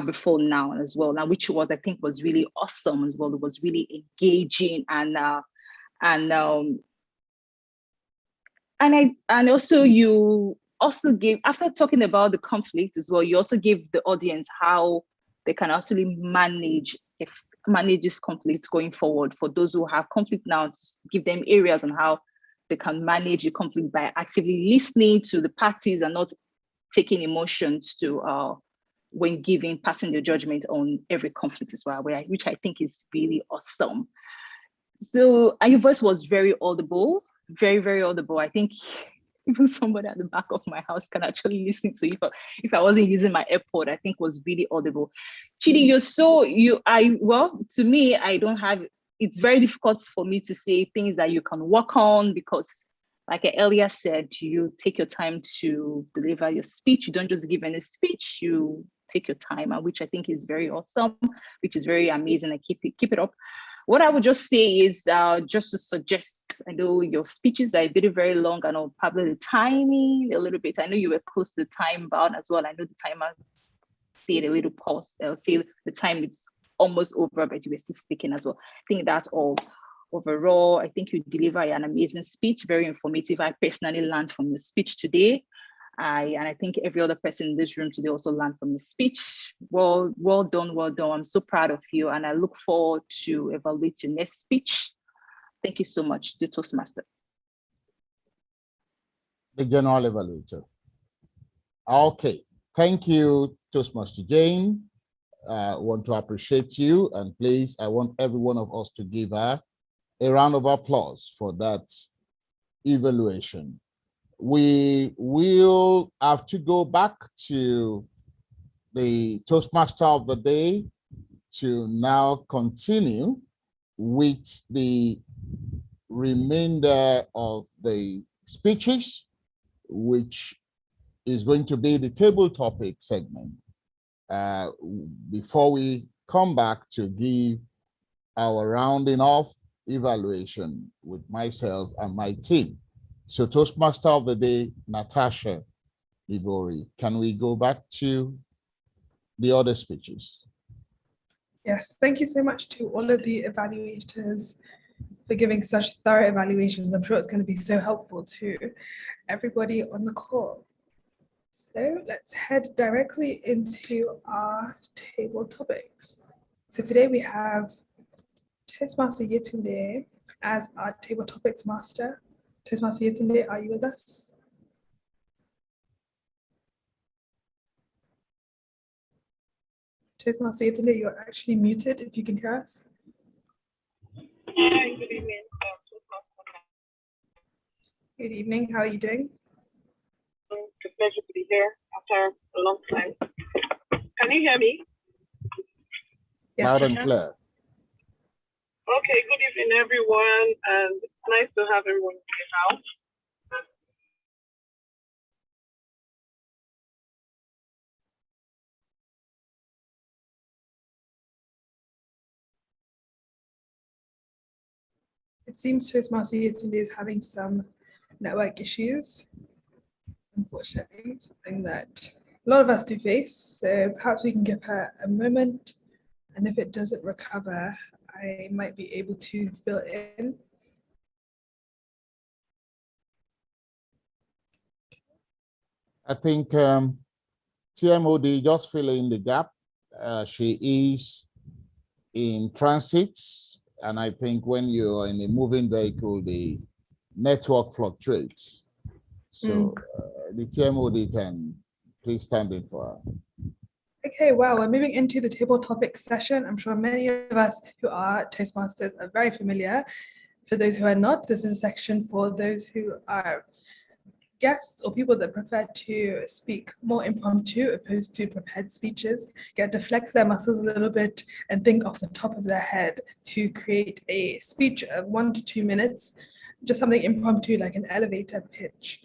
before now as well. Now, which was, I think, was really awesome as well. It was really engaging and also you also gave, after talking about the conflict as well, you also give the audience how they can actually manage this conflict going forward. For those who have conflict now, to give them areas on how they can manage the conflict by actively listening to the parties and not taking emotions to when passing the judgment on every conflict as well, which I think is really awesome. So, and your voice was very audible, very, very audible. I think even somebody at the back of my house can actually listen to you. If I wasn't using my AirPod, I think was really audible. Chidi, to me, I don't have, it's very difficult for me to say things that you can work on because, like I earlier said, you take your time to deliver your speech. You don't just give any speech, you take your time, which I think is very awesome, which is very amazing. I keep it up. What I would just say is just to suggest, I know your speeches are very long, and I'll probably the timing a little bit. I know you were close to the time bound as well. I know the timer said a little pause. I'll say the time it's almost over, but you were still speaking as well. I think that's all. Overall, I think you deliver an amazing speech, very informative. I personally learned from your speech today. And I think every other person in this room today also learned from your speech. Well done, well done. I'm so proud of you, and I look forward to evaluate your next speech. Thank you so much, the Toastmaster. The General Evaluator. Okay, thank you, Toastmaster Jane. I want to appreciate you, and please, I want every one of us to give her a round of applause for that evaluation. We will have to go back to the Toastmaster of the day to now continue with the remainder of the speeches, which is going to be the table topic segment. Before we come back to give our rounding off evaluation with myself and my team. So Toastmaster of the day, Natasha Ibori, can we go back to the other speeches? Yes, thank you so much to all of the evaluators for giving such thorough evaluations. I'm sure it's going to be so helpful to everybody on the call. So let's head directly into our table topics. So today we have Toastmaster Yetunde as our table topics master. Toastmaster Yetunde, are you with us? Toastmaster Yetunde, you're actually muted if you can hear us. Hi, good evening. Good evening, how are you doing? It's a pleasure to be here after a long time. Can you hear me? Yes, loud and clear. Okay, good evening, everyone, and it's nice to have everyone in the house. It seems Toastmaster Yetunde is having some network issues, unfortunately, something that a lot of us do face. So perhaps we can give her a moment, and if it doesn't recover, I might be able to fill in. I think TMOD just fill in the gap. She is in transit, and I think when you're in a moving vehicle, the network fluctuates. So the TMOD can please stand in for her. Okay, well, we're moving into the table topics session. I'm sure many of us who are Toastmasters are very familiar. For those who are not, this is a section for those who are guests or people that prefer to speak more impromptu opposed to prepared speeches get to flex their muscles a little bit and think off the top of their head to create a speech of 1 to 2 minutes, just something impromptu like an elevator pitch.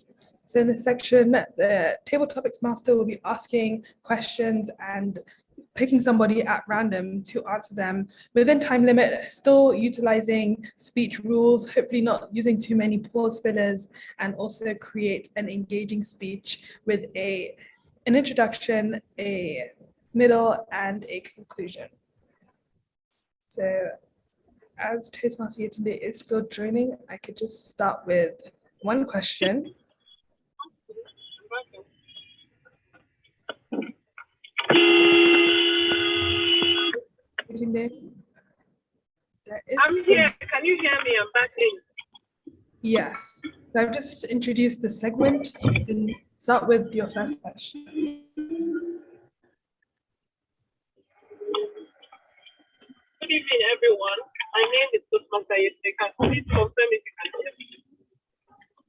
So in this section, the table topics master will be asking questions and picking somebody at random to answer them within time limit, still utilizing speech rules, hopefully not using too many pause fillers, and also create an engaging speech with an introduction, a middle, and a conclusion. So as Toastmaster yesterday is still joining, I could just start with one question. I'm here. Can you hear me? I'm back in. Yes. So I've just introduced the segment. You can start with your first question. Good evening, everyone. My name is Toastmaster Calendar. Can please confirm if you can hear me?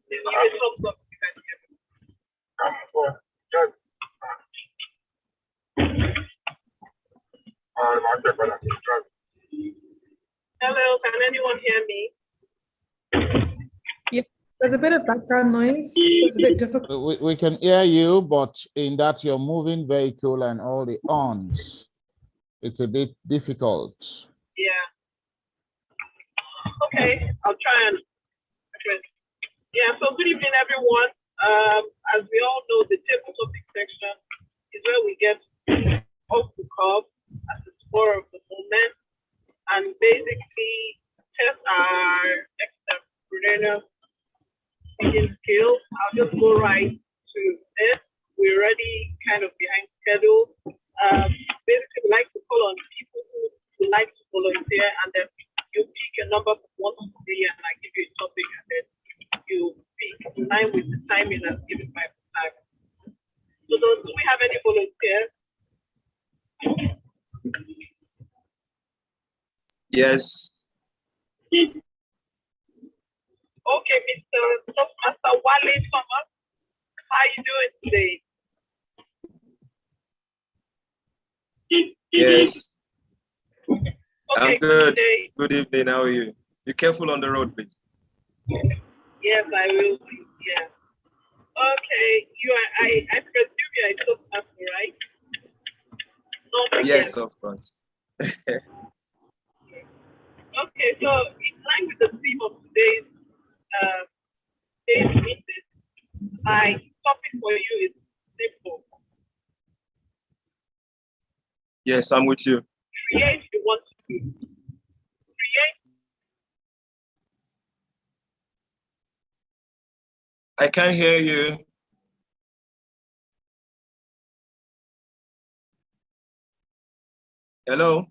Please give a thumbs up if you can hear me. Hello, can anyone hear me? Yeah, there's a bit of background noise, so it's a bit difficult. We can hear you, but in that you're moving vehicle and all the ons, it's a bit difficult. Yeah. Okay, I'll try and address. Yeah, so good evening, everyone. As we all know, the table topic section is where we get off the cuff at the spur of the moment and basically test our extemporaneous speaking skills. I'll just go right to it. We're already kind of behind schedule. Basically, we like to call on people who would like to volunteer, and then you pick a number from 1 to 3, and I give you a topic, and then you pick in line with the timing that's given by the time. So, do we have any volunteers? Yes. Okay, Mr. Toastmaster Wale Thomas, how are you doing today? Yes. Okay, I'm good. Good evening. How are you? Be careful on the road, please. Yes, I will. Yeah. Okay, you are. I presume you are a Toastmaster, right? Yes, of course. Okay, so in line with the theme of today's meeting, my topic for you is simple. Yes, I'm with you. Create you want to do. Create. I can't hear you. Hello?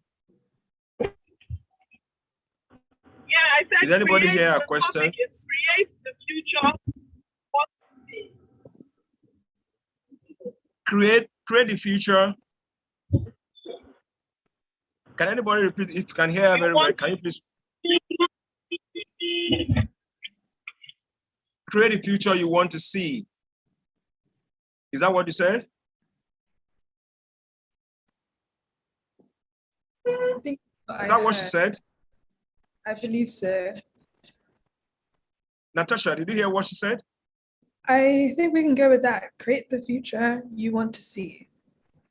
Yeah, I said. Is anybody here a question? Is create the future. Create the future. Can anybody repeat? If you can hear very well, can you please? Create the future you want to see. Is that what you said? I think Is that what she said? I believe so. Natasha, did you hear what she said? I think we can go with that. Create the future you want to see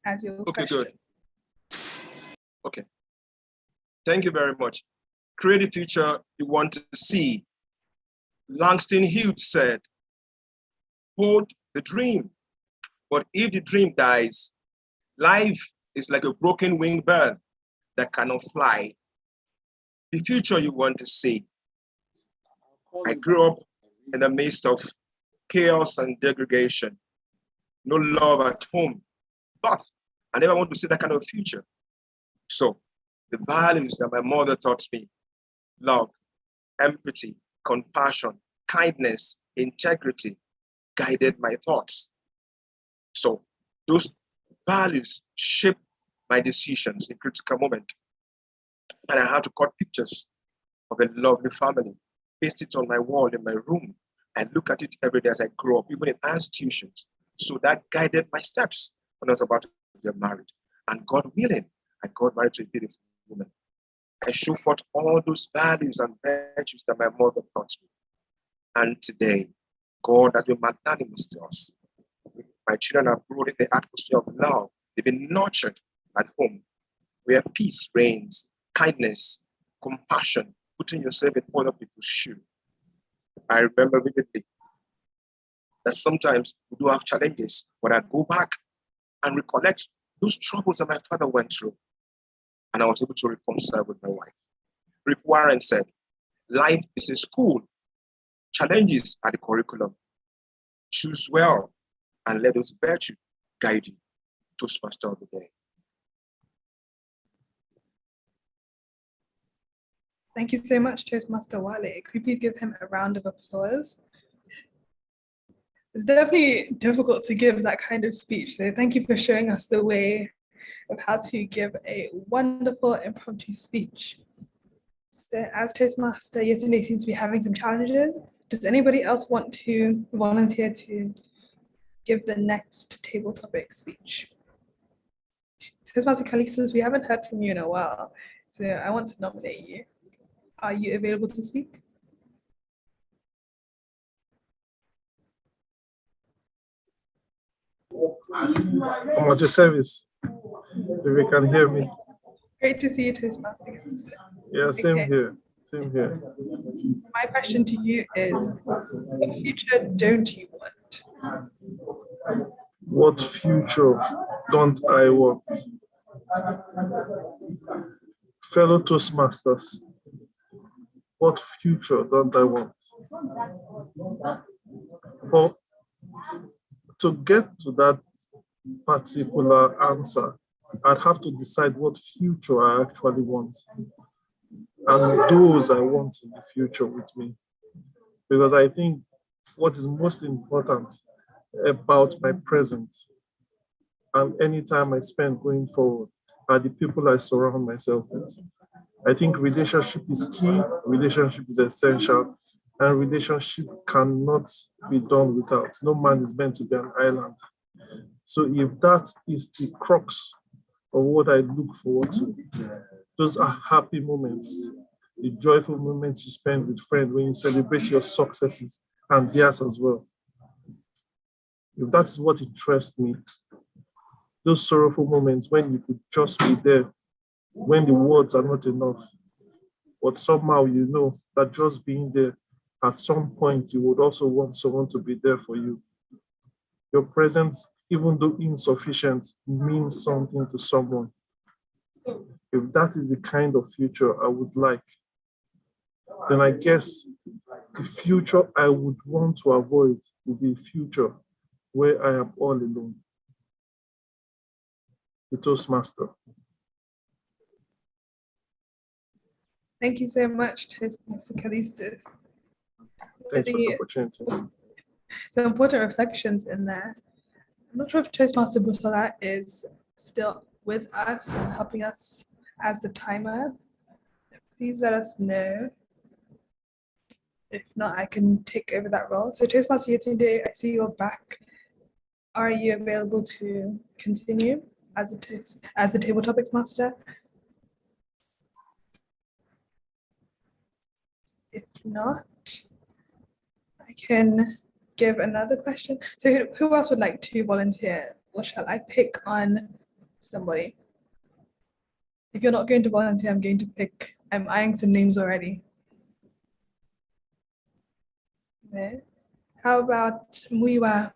as your question. Good. Okay. Thank you very much. Create the future you want to see. Langston Hughes said, hold the dream, but if the dream dies, life is like a broken winged bird that cannot fly. The future you want to see. I grew up in the midst of chaos and degradation, no love at home, but I never want to see that kind of future. So the values that my mother taught me, love, empathy, compassion, kindness, integrity, guided my thoughts. So those values shape my decisions in critical moments. And I had to cut pictures of a lovely family, paste it on my wall in my room I look at it every day as I grow up, even in institutions. So that guided my steps when I was about to get married. And God willing, I got married to a beautiful woman. I show forth all those values and virtues that my mother taught me. And today, God has been magnanimous to us. My children have grown in the atmosphere of love. They've been nurtured at home, where peace reigns, kindness, compassion, putting yourself in other people's shoes. I remember vividly that sometimes we do have challenges, but I go back and recollect those troubles that my father went through, and I was able to reconcile with my wife. Rick Warren said, life is a school. Challenges are the curriculum. Choose well and let those virtues guide you. Toastmaster of the day. Thank you so much, Toastmaster Wale. Could you please give him a round of applause? It's definitely difficult to give that kind of speech, so thank you for showing us the way of how to give a wonderful impromptu speech. So as Toastmaster Yetunde seems to be having some challenges, does anybody else want to volunteer to give the next table topic speech? Toastmaster Calixtus, we haven't heard from you in a while, so I want to nominate you. Are you available to speak? I'm at your service. If you can hear me. Great to see you, Toastmaster. Yeah, same here. Same here. My question to you is, what future don't you want? What future don't I want? Fellow Toastmasters, what future don't I want? For to get to that particular answer, I'd have to decide what future I actually want. And those I want in the future with me. Because I think what is most important about my present and any time I spend going forward are the people I surround myself with. I think relationship is key, relationship is essential, and relationship cannot be done without. No man is meant to be an island. So if that is the crux of what I look forward to, those are happy moments, the joyful moments you spend with friends when you celebrate your successes and theirs as well. If that is what interests me, those sorrowful moments when you could just be there, when the words are not enough, but somehow you know that just being there, at some point you would also want someone to be there for you. Your presence, even though insufficient, means something to someone. If that is the kind of future I would like, then I guess the future I would want to avoid would be a future where I am all alone. The Toastmaster. Thank you so much, Toastmaster Calixtus. Thanks for the opportunity. Some important reflections in there. I'm not sure if Toastmaster Busola is still with us and helping us as the timer. Please let us know. If not, I can take over that role. So Toastmaster Yetunde, I see you're back. Are you available to continue as the table topics master? If not, I can give another question. So who else would like to volunteer? Or shall I pick on somebody? If you're not going to volunteer, I'm going to pick. I'm eyeing some names already. Okay. How about Muiwa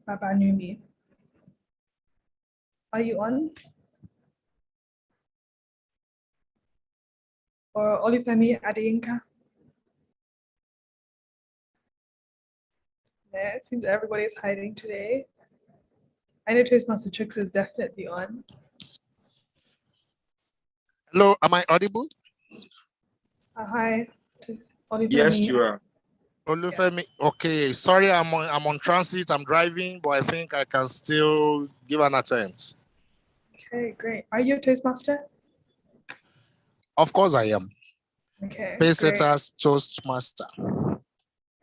Babanumi? Are you on? Or Olufemi Adeyinka? Yeah, it seems everybody is hiding today. I know Toastmaster Chooks is definitely on. Hello, am I audible? Hi, Olufemi. Yes, you are. Olufemi, okay, sorry, I'm on transit, I'm driving, but I think I can still give an attempt. Okay, great. Are you a Toastmaster? Of course I am. Okay, Pacesetters Toastmaster.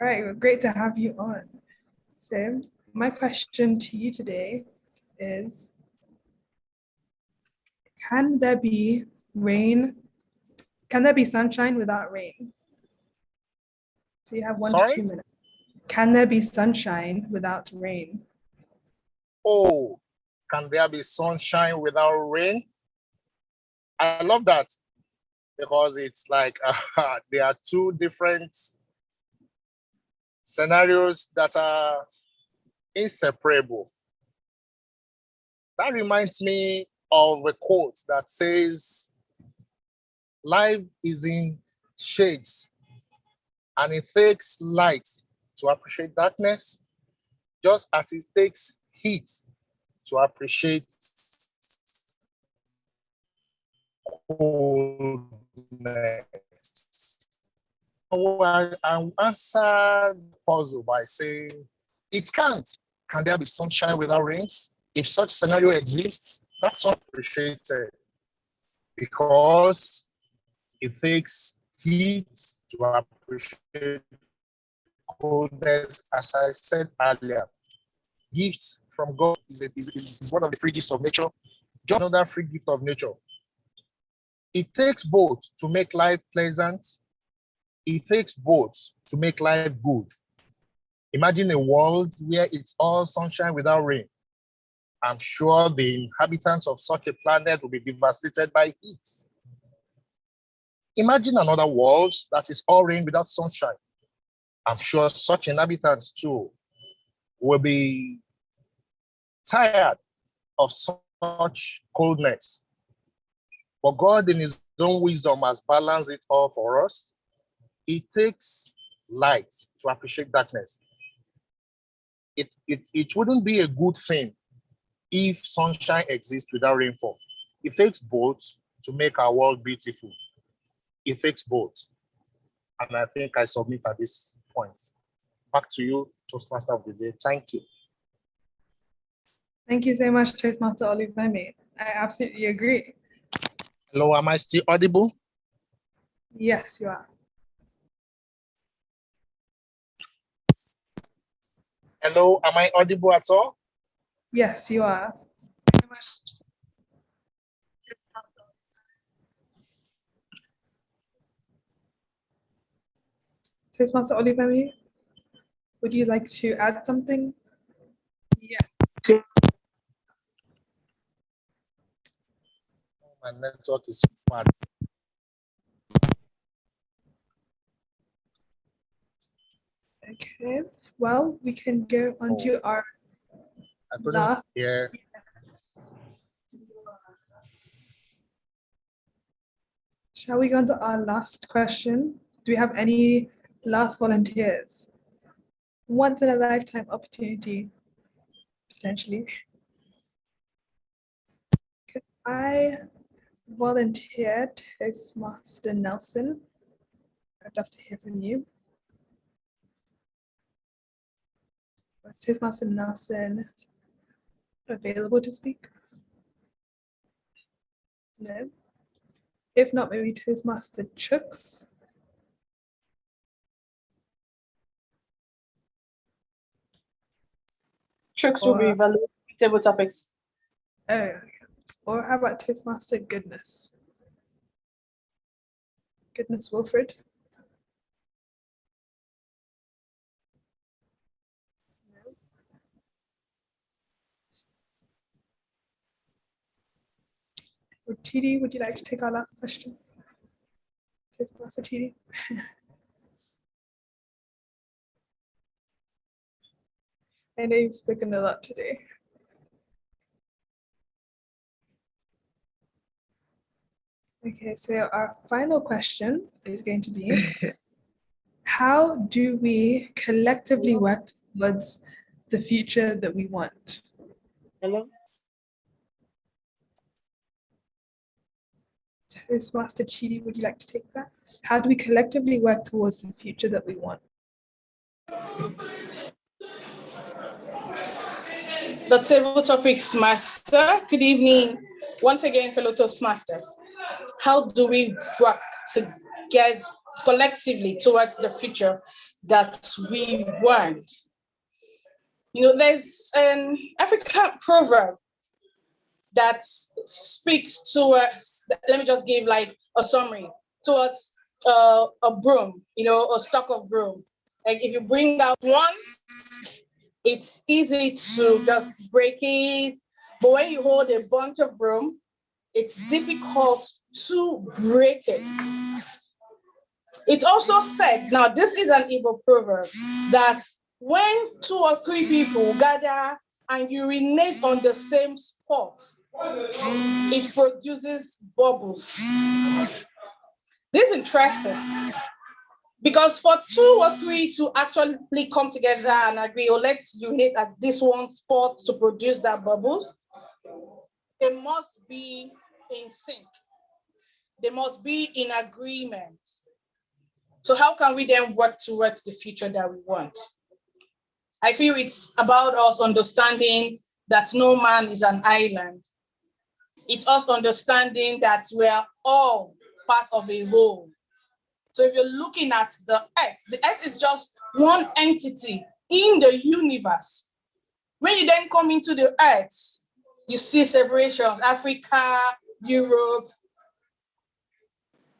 All right, well, great to have you on. So my question to you today is, can there be sunshine without rain? So you have 1 to 2 minutes. Can there be sunshine without rain? Oh, can there be sunshine without rain? I love that because it's like there are two different scenarios that are inseparable. That reminds me of a quote that says, life is in shades and it takes light to appreciate darkness, just as it takes heat to appreciate coldness. I'll answer the puzzle by saying, it can't. Can there be sunshine without rains? If such scenario exists, that's unappreciated because it takes heat to appreciate coldness. As I said earlier, gifts from God is one of the free gifts of nature. Just another free gift of nature. It takes both to make life pleasant. It takes both to make life good. Imagine a world where it's all sunshine without rain. I'm sure the inhabitants of such a planet will be devastated by heat. Imagine another world that is all rain without sunshine. I'm sure such inhabitants too will be tired of such coldness. But God in his own wisdom has balanced it all for us. It takes light to appreciate darkness. It wouldn't be a good thing if sunshine exists without rainfall. It takes both to make our world beautiful. It takes both. And I think I submit at this point. Back to you, Toastmaster of the day. Thank you. Thank you so much, Toastmaster Olufemi. I absolutely agree. Hello, am I still audible? Yes, you are. Hello, am I audible at all? Yes, you are. Toastmaster Olufemi, would you like to add something? Yes. My network is bad. Okay, well, we can go on to our last. Yeah. Shall we go on to our last question? Do we have any last volunteers? Once in a lifetime opportunity, potentially. Could I volunteer Toastmaster Nelson? I'd love to hear from you. Was Toastmaster Nelson available to speak? No. If not, maybe Toastmaster Chooks. Chooks will be evaluating table topics. Oh, or how about Toastmaster Goodness? Goodness Wilfred. No. Or Chidi, would you like to take our last question? Toastmaster Chidi. I know you've spoken a lot today. Okay, so our final question is going to be, how do we collectively work towards the future that we want? Hello? Toastmaster Chidi, would you like to take that? How do we collectively work towards the future that we want? The table topics master. Good evening. Once again, fellow Toastmasters. How do we work to get collectively towards the future that we want. You know, there's an African proverb that speaks towards, let me just give like a summary, towards a broom, you know, a stalk of broom. Like if you bring out one, it's easy to just break it. But when you hold a bunch of broom, it's difficult to break it. It also said, now this is an Igbo proverb, that when 2 or 3 people gather and urinate on the same spot, it produces bubbles. This is interesting because for 2 or 3 to actually come together and agree, oh, let's urinate at this one spot to produce that bubbles, they must be in sync. They must be in agreement. So how can we then work towards the future that we want? I feel it's about us understanding that no man is an island. It's us understanding that we are all part of a whole. So if you're looking at the earth is just one entity in the universe. When you then come into the earth, you see separations, Africa, Europe.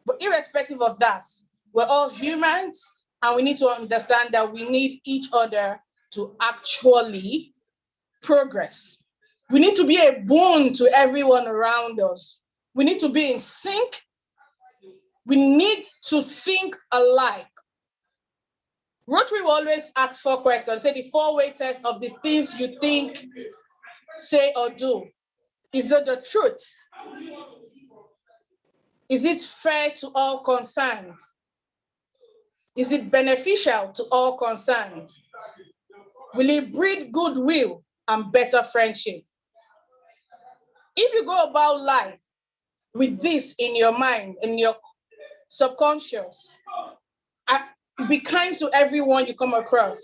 But irrespective of that, we're all humans, and we need to understand that we need each other to actually progress. We need to be a boon to everyone around us. We need to be in sync. We need to think alike. Rotary will always ask 4 questions. Say the 4-way test of the things you think, say, or do. Is it the truth? Is it fair to all concerned? Is it beneficial to all concerned? Will it breed goodwill and better friendship? If you go about life with this in your mind, in your subconscious, be kind to everyone you come across,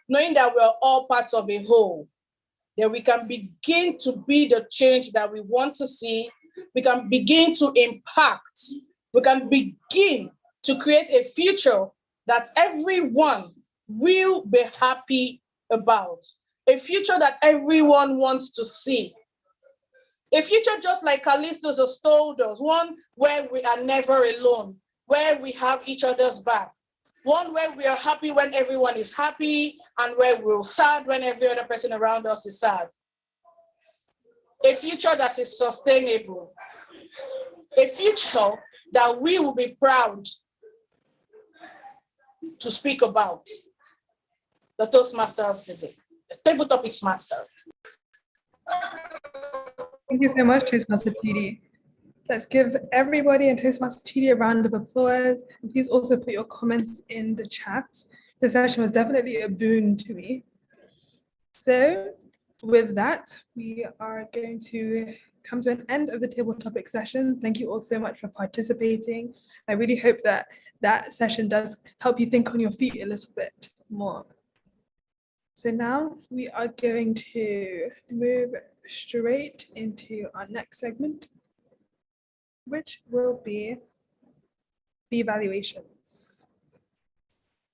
knowing that we're all parts of a whole, then we can begin to be the change that we want to see. We can begin to impact. We can begin to create a future that everyone will be happy about. A future that everyone wants to see. A future just like Callistus has told us, one where we are never alone, where we have each other's back. One where we are happy when everyone is happy, and where we're sad when every other person around us is sad. A future that is sustainable. A future that we will be proud to speak about. The Toastmaster of the day, the Table Topics Master. Thank you so much, Toastmaster Chidi. Let's give everybody in Toastmaster Chidi a round of applause. And please also put your comments in the chat. This session was definitely a boon to me. So with that, we are going to come to an end of the table topic session. Thank you all so much for participating. I really hope that that session does help you think on your feet a little bit more. So now we are going to move straight into our next segment, which will be the evaluations.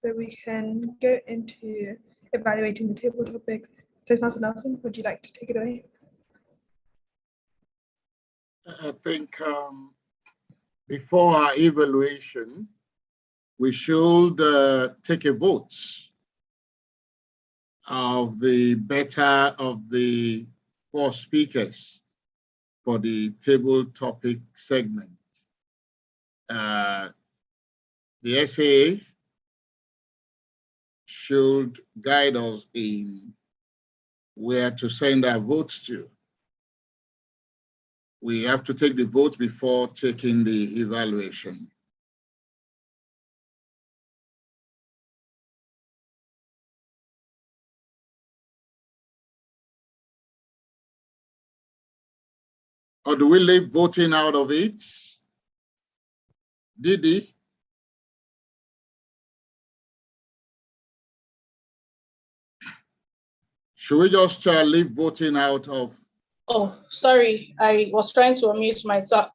So we can go into evaluating the table topics. Toastmaster Nelson, would you like to take it away? I think before our evaluation, we should take a vote of the better of the 4 speakers for the table topic segment. The SAA should guide us in where to send our votes to. We have to take the vote before taking the evaluation. Or do we leave voting out of it? Didi? Should we just leave voting out of? Oh, sorry, I was trying to unmute myself.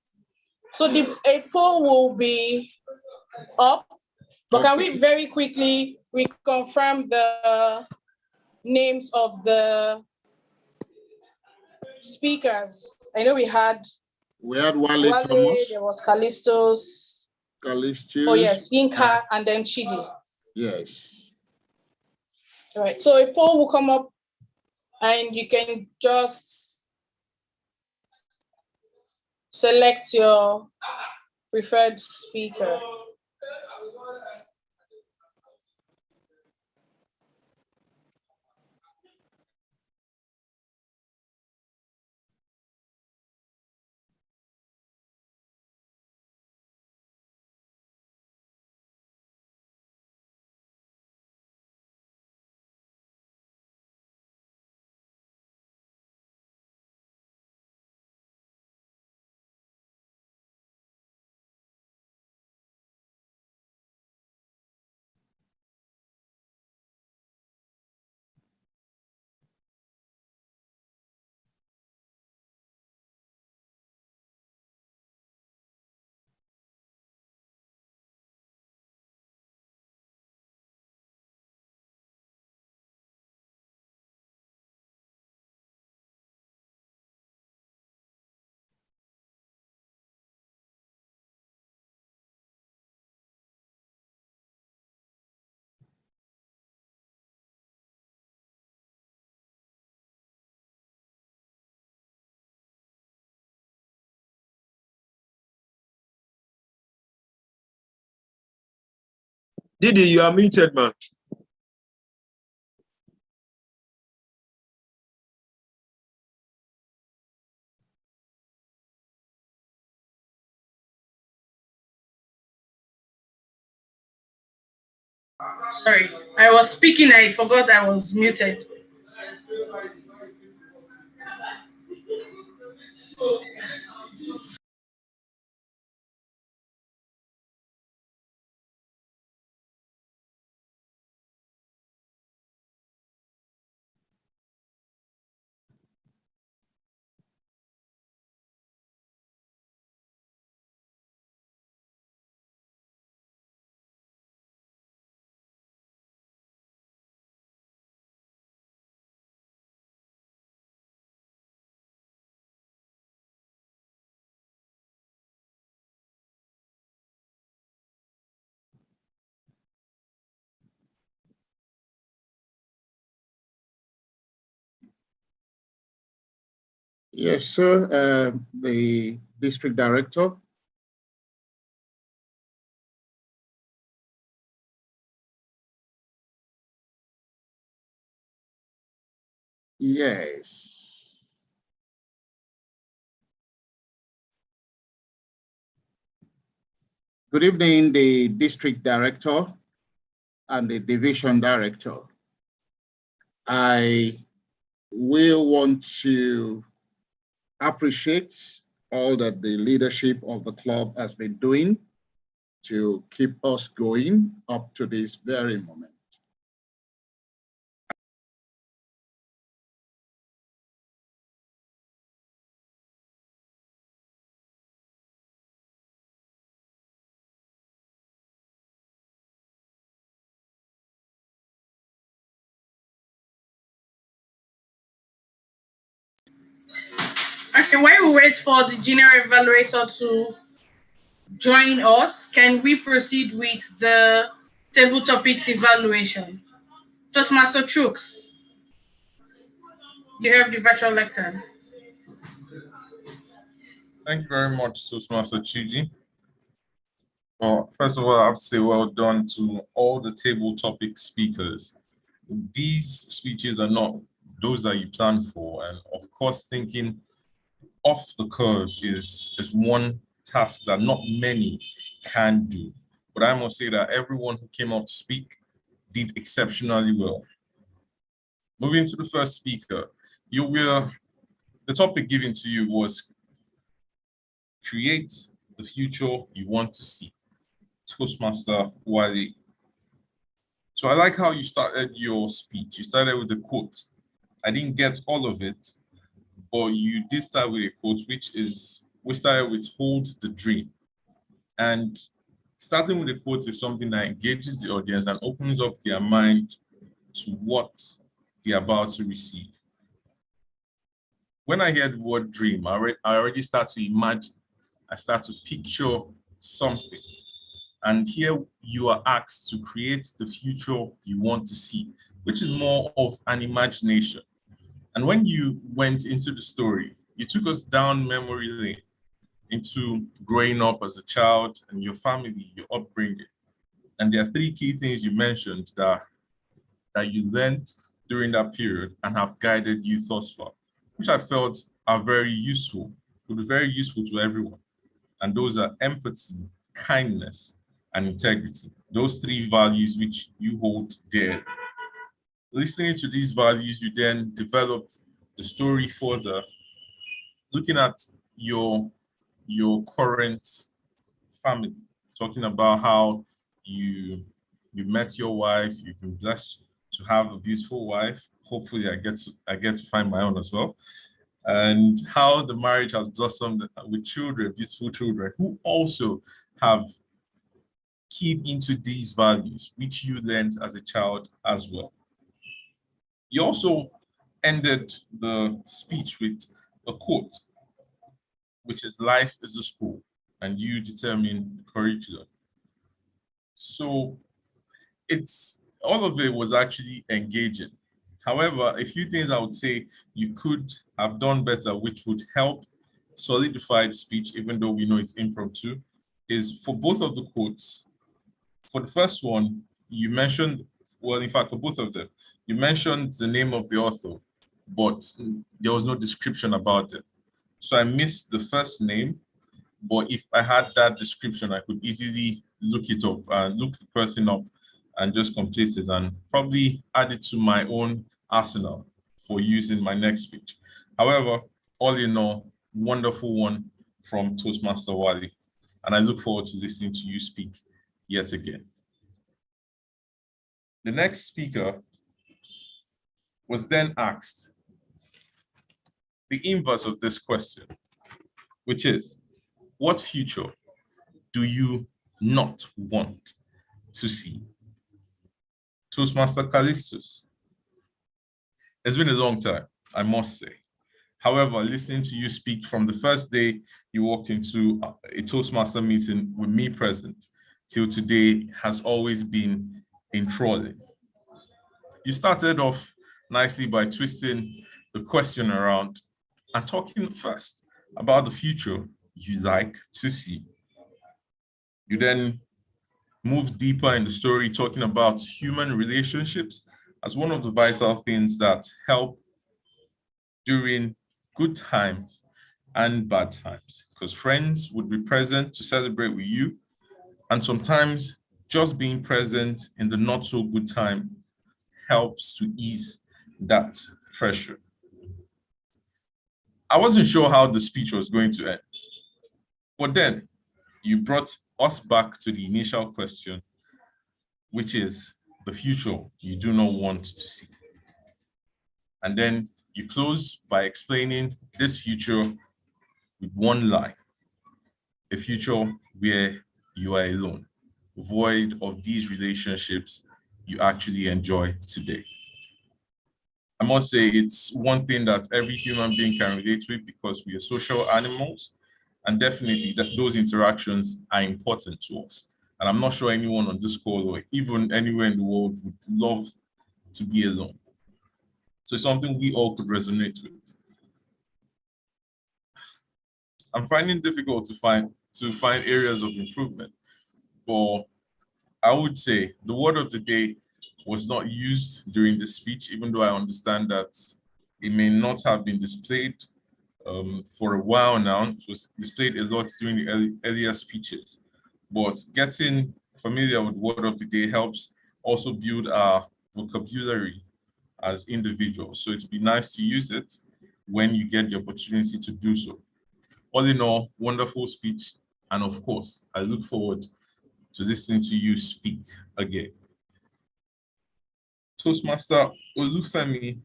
So a poll will be up, but can we very quickly we confirm the names of the speakers. I know we had Wale Thomas. there was Callistos. Callistos. Oh yes, Yinka, and then Chidi. Yes. All right, so a poll will come up and you can just select your preferred speaker. Didi, you are muted, man. Sorry, I was speaking, I forgot I was muted. Yes, sir. The district director. Yes. Good evening, the district director and the division director. I will want to appreciate all that the leadership of the club has been doing to keep us going up to this very moment. Okay, while we wait for the general evaluator to join us, can we proceed with the table topics evaluation? Toastmaster Chooks, you have the virtual lectern. Thank you very much, Toastmaster Chiji. Well, first of all, I have to say well done to all the table topic speakers. These speeches are not those that you plan for, and of course, thinking off the curve is one task that not many can do. But I must say that everyone who came out to speak did exceptionally well. Moving to the first speaker, the topic given to you was create the future you want to see. Toastmaster Wale. So I like how you started your speech. You started with a quote. I didn't get all of it, but you did start with a quote, we started with hold the dream. And Starting with a quote is something that engages the audience and opens up their mind to what they're about to receive. When I hear the word dream, I already start to imagine. I start to picture something. And here you are asked to create the future you want to see, which is more of an imagination. And when you went into the story, you took us down memory lane into growing up as a child and your family, your upbringing. And there are three key things you mentioned that you learned during that period and have guided you thus far, which I felt are very useful, will be very useful to everyone. And those are empathy, kindness, and integrity. Those three values which you hold dear. Listening to these values, you then developed the story further, looking at your current family, talking about how you met your wife, you've been blessed to have a beautiful wife. Hopefully I get to find my own as well. And how the marriage has blossomed with children, beautiful children, who also have keyed into these values, which you learned as a child as well. You also ended the speech with a quote, which is life is a school and you determine the curriculum. So all of it was actually engaging. However, a few things I would say you could have done better, which would help solidify the speech, even though we know it's impromptu, is for both of the quotes. For the first one, you mentioned, well, in fact, for both of them, you mentioned the name of the author, but there was no description about it. So I missed the first name, but if I had that description, I could easily look it up and look the person up and just complete it and probably add it to my own arsenal for use in my next speech. However, all in all, wonderful one from Toastmaster Wally. And I look forward to listening to you speak yet again. The next speaker was then asked the inverse of this question, which is, what future do you not want to see? Toastmaster Callistus. It's been a long time, I must say. However, listening to you speak from the first day you walked into a Toastmaster meeting with me present till today has always been enthralling. You started off nicely by twisting the question around and talking first about the future you like to see. You then moved deeper in the story, talking about human relationships as one of the vital things that help during good times and bad times, because friends would be present to celebrate with you, and sometimes just being present in the not so good time helps to ease that pressure. I wasn't sure how the speech was going to end, but then you brought us back to the initial question, which is the future you do not want to see. And then you close by explaining this future with one line, a future where you are alone, void of these relationships you actually enjoy today. I must say it's one thing that every human being can relate with because we are social animals, and definitely those interactions are important to us. And I'm not sure anyone on this call or even anywhere in the world would love to be alone. So it's something we all could resonate with. I'm finding it difficult to find areas of improvement, but I would say the word of the day was not used during the speech, even though I understand that it may not have been displayed for a while now. It was displayed a lot during the earlier speeches, but getting familiar with word of the day helps also build our vocabulary as individuals. So it'd be nice to use it when you get the opportunity to do so. All in all, wonderful speech. And of course, I look forward to listening to you speak again. Toastmaster Olufemi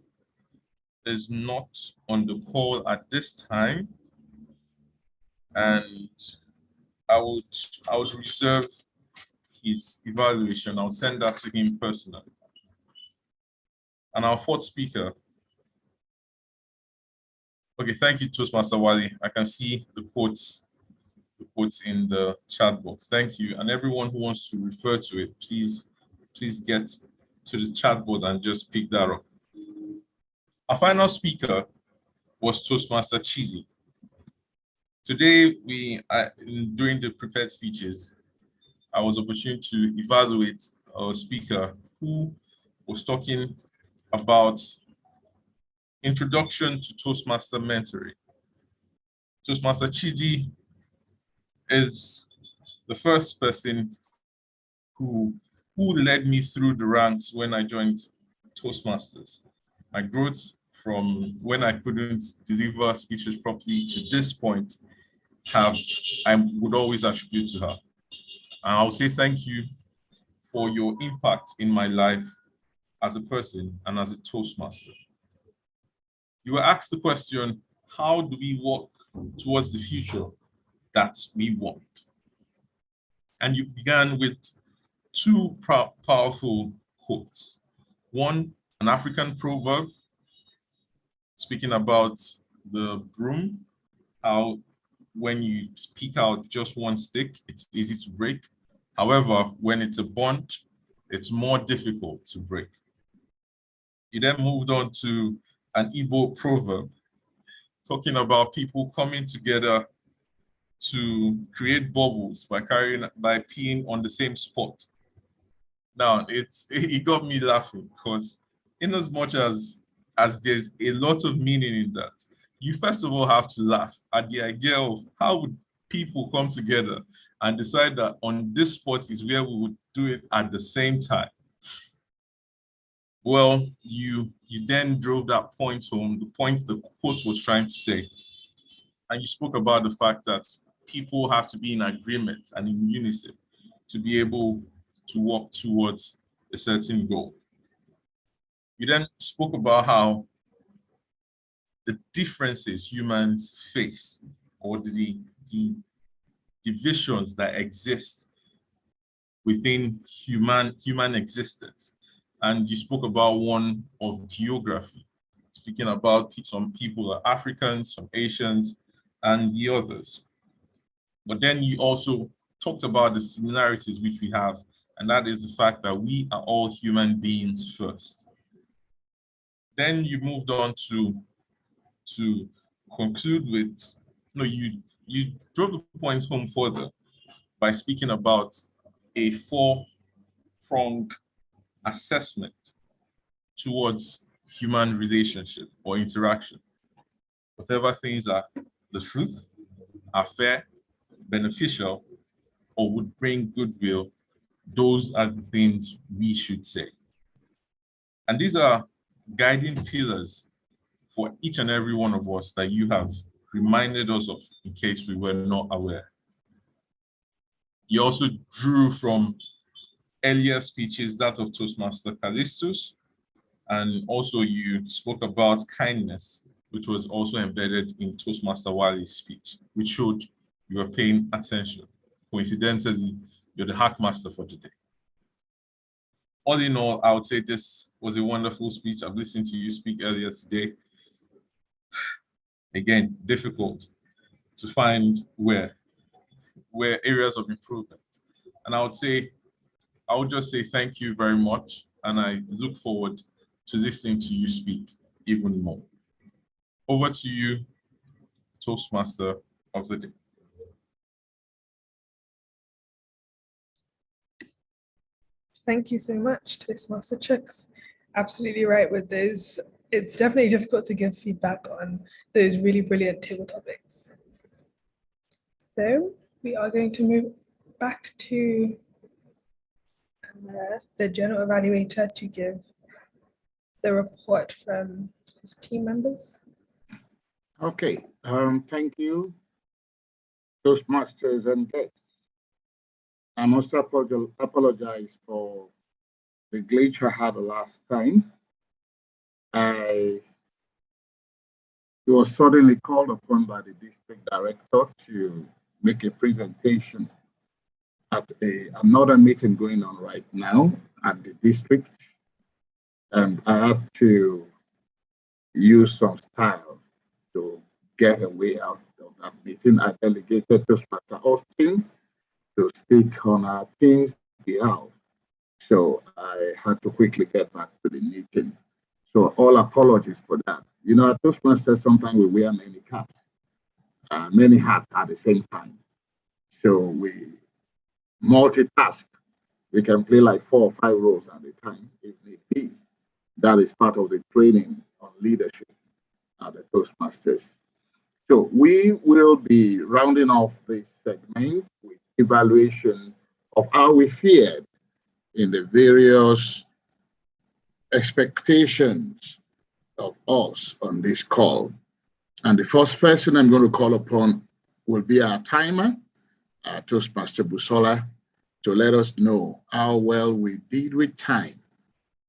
is not on the call at this time, and I would reserve his evaluation, I'll send that to him personally. And our fourth speaker. Okay, thank you, Toastmaster Wally. I can see the quotes in the chat box. Thank you. And everyone who wants to refer to it, please get to the chat board and just pick that up. Our final speaker was Toastmaster Chidi. Today, during the prepared speeches, I was opportune to evaluate our speaker who was talking about introduction to Toastmaster mentoring. Toastmaster Chidi is the first person who led me through the ranks when I joined Toastmasters. My growth from when I couldn't deliver speeches properly to this point I would always attribute to her. And I'll say thank you for your impact in my life as a person and as a Toastmaster. You were asked the question, how do we walk towards the future that we want? And you began with two powerful quotes. One, an African proverb, speaking about the broom, how when you pick out just one stick, it's easy to break. However, when it's a bunch, it's more difficult to break. You then moved on to an Igbo proverb, talking about people coming together to create bubbles by peeing on the same spot. Now, it got me laughing because in as much as there's a lot of meaning in that, you first of all have to laugh at the idea of how would people come together and decide that on this spot is where we would do it at the same time. Well, you then drove that point home, the point the quote was trying to say. And you spoke about the fact that people have to be in agreement and in unison to be able to walk towards a certain goal. You then spoke about how the differences humans face or the divisions that exist within human existence. And you spoke about one of geography, speaking about some people are Africans, some Asians, and the others. But then you also talked about the similarities which we have, and that is the fact that we are all human beings first. Then you moved on to conclude with, you drove the point home further by speaking about a four-pronged assessment towards human relationship or interaction. Whatever things are the truth, are fair, beneficial, or would bring goodwill, those are the things we should say. And these are guiding pillars for each and every one of us that you have reminded us of in case we were not aware. You also drew from earlier speeches, that of Toastmaster Callistus, and also you spoke about kindness, which was also embedded in Toastmaster Wali's speech, which showed you were paying attention. Coincidentally, you're the hackmaster for today. All in all, I would say this was a wonderful speech. I've listened to you speak earlier today. Again, difficult to find where areas of improvement. And I would just say thank you very much. And I look forward to listening to you speak even more. Over to you, Toastmaster of the day. Thank you so much, Toastmaster Chooks. Absolutely right with those. It's definitely difficult to give feedback on those really brilliant table topics. So we are going to move back to the general evaluator to give the report from his team members. Okay, thank you, Toastmasters and guests. I must apologize for the glitch I had the last time. I was suddenly called upon by the district director to make a presentation at another meeting going on right now at the district, and I have to use some style to get away out of that meeting. I delegated to Toastmaster Austin to speak on our team's behalf. So I had to quickly get back to the meeting. So all apologies for that. You know, at Toastmasters, sometimes we wear many caps, many hats at the same time. So we multitask. We can play like 4 or 5 roles at a time if need be. That is part of the training on leadership at the Toastmasters. So we will be rounding off this segment with evaluation of how we fared in the various expectations of us on this call. And the first person I'm going to call upon will be our timer, Toastmaster Busola, to let us know how well we did with time,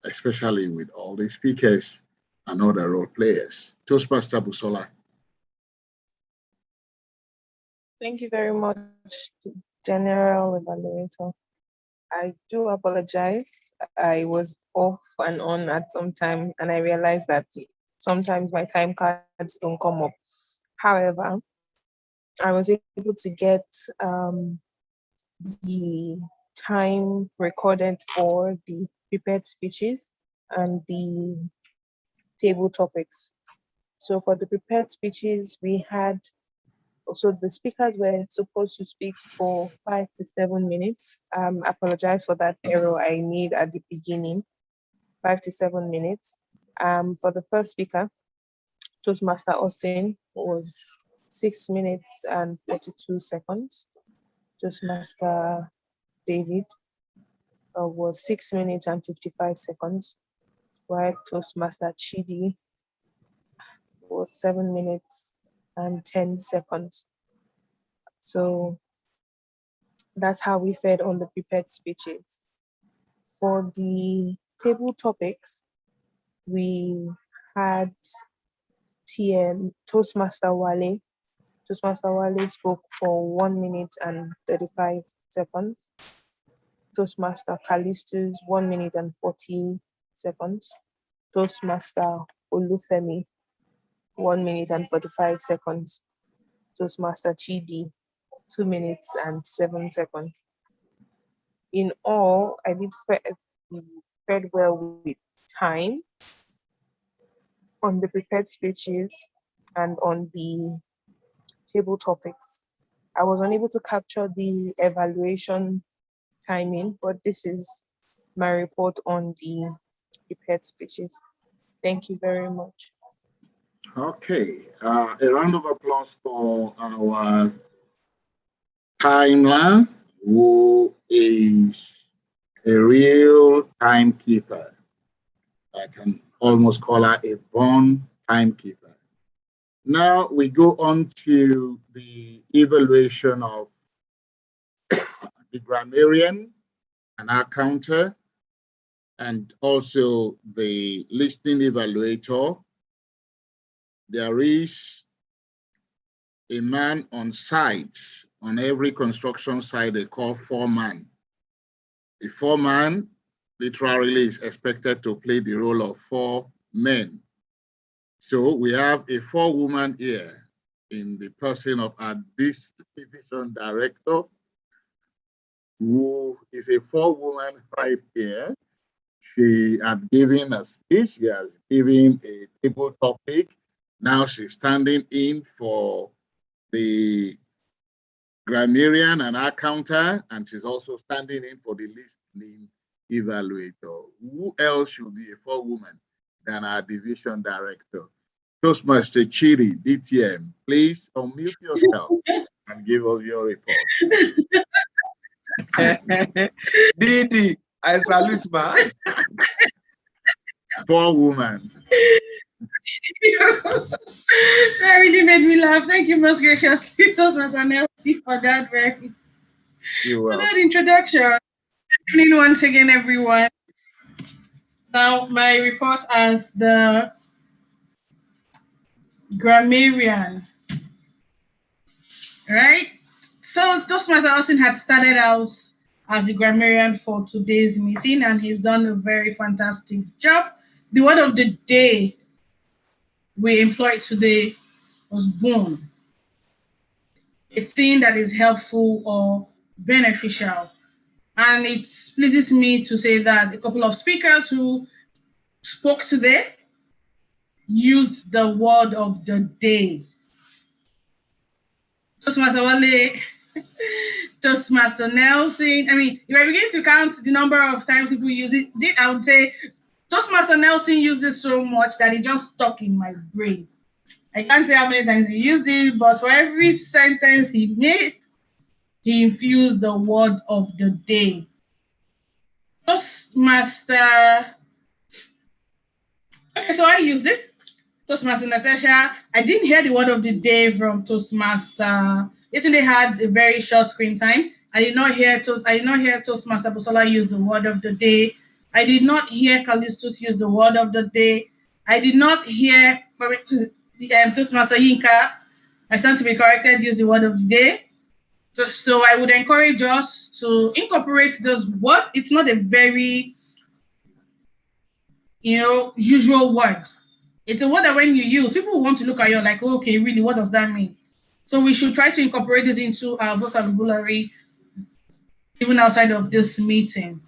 especially with all the speakers and other role players. Toastmaster Busola. Thank you very much, General Evaluator. I do apologize. I was off and on at some time, and I realized that sometimes my time cards don't come up. However, I was able to get the time recorded for the prepared speeches and the table topics. So for the prepared speeches, we had also the speakers were supposed to speak for 5 to 7 minutes. Apologize for that error I made at the beginning. 5 to 7 minutes. For the first speaker, Toastmaster Austin was 6 minutes and 42 seconds. Toastmaster David was 6 minutes and 55 seconds, while Toastmaster Chidi was 7 minutes and 10 seconds. So that's how we fared on the prepared speeches. For the table topics, we had Toastmaster Wale. Toastmaster Wale spoke for 1 minute and 35 seconds. Toastmaster Callistus, 1 minute and 40 seconds. Toastmaster Olufemi, 1 minute and 45 seconds. Toastmaster Chidi, 2 minutes and 7 seconds. In all, I did fared well with time on the prepared speeches and on the table topics. I was unable to capture the evaluation timing, but this is my report on the prepared speeches. Thank you very much. Okay, a round of applause for our timer, who is a real timekeeper. I can almost call her a born timekeeper. Now we go on to the evaluation of the grammarian and our counter, and also the listening evaluator. There is a man on site. On every construction site, they call foreman. The foreman literally is expected to play the role of 4 men. So we have a 4-woman here in the person of our division director, who is a 4-woman right here. She had given a speech, she has given a table topic. Now she's standing in for the grammarian and our counter, and she's also standing in for the listening evaluator. Who else should be a 4-woman than our division director? Toastmaster Chidi, DTM, please unmute yourself and give us your report. Didi, I salute, man. 4-woman. That really made me laugh. Thank you most graciously, Toastmaster Nelson, for that introduction. Good evening once again, everyone. Now, my report as the grammarian. Right? So Toastmaster Austin had started out as a grammarian for today's meeting, and he's done a very fantastic job. The word of the day we employed today was boon, a thing that is helpful or beneficial. And it pleases me to say that a couple of speakers who spoke today used the word of the day. Toastmaster Wale, Toastmaster Nelson. I mean, if I begin to count the number of times people use it, I would say Toastmaster Nelson used it so much that it just stuck in my brain. I can't say how many times he used it, but for every sentence he made, he infused the word of the day. Toastmaster. Okay, so I used it. Toastmaster Natasha. I didn't hear the word of the day from Toastmaster. Yesterday had a very short screen time. I did not hear Toastmaster Busola use the word of the day. I did not hear Callistus use the word of the day. I did not hear Toastmaster Yinka, I stand to be corrected, use the word of the day. So I would encourage us to incorporate those words. It's not a very, usual word. It's a word that when you use, people want to look at you like, oh, okay, really, what does that mean? So we should try to incorporate this into our vocabulary, even outside of this meeting.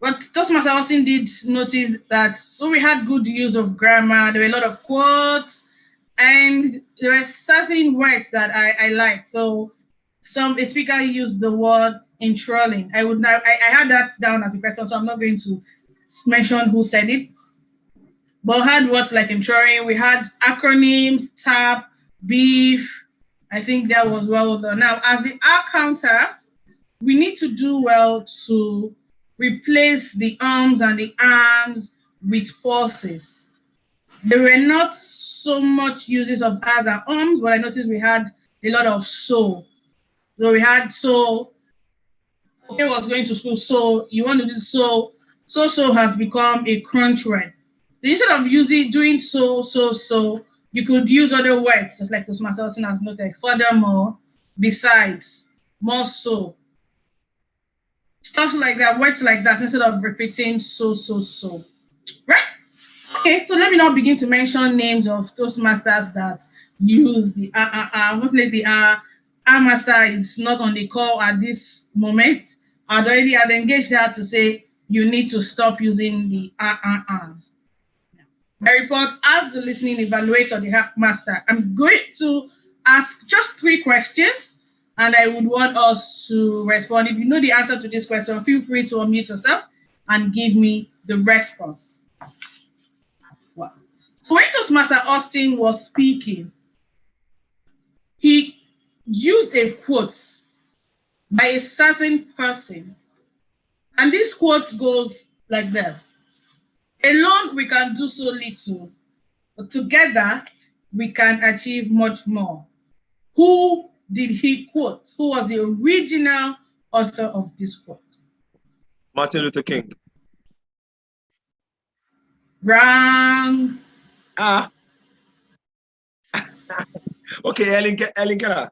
But Toastmaster Austin did notice that, so we had good use of grammar, there were a lot of quotes, and there were certain words that I liked. So a speaker used the word enthralling. I had that down as a question, so I'm not going to mention who said it. But had words like enthralling, we had acronyms, TAP, beef. I think that was well done. Now, as the R counter, we need to do well to replace the ums and the arms with pauses. There were not so much uses of as and ums, but I noticed we had a lot of so. So we had so, okay, was going to school, so you want to do so has become a crunch word. So instead of doing so, you could use other words, just like Toastmaster Austin has noted. Furthermore, besides, more so. Stuff like that, words like that, instead of repeating so. Right? Okay, so let me now begin to mention names of Toastmasters that use the Hopefully the R master is not on the call at this moment. I'd already engaged her to say you need to stop using the R's. I report as the listening evaluator, the master. I'm going to ask just 3 questions, and I would want us to respond. If you know the answer to this question, feel free to unmute yourself and give me the response. Wow. So when Toastmaster Austin was speaking, he used a quote by a certain person. And this quote goes like this: alone we can do so little, but together we can achieve much more. Who did he quote? Who was the original author of this quote? Martin Luther King. Wrong. Okay, Ellen Keller.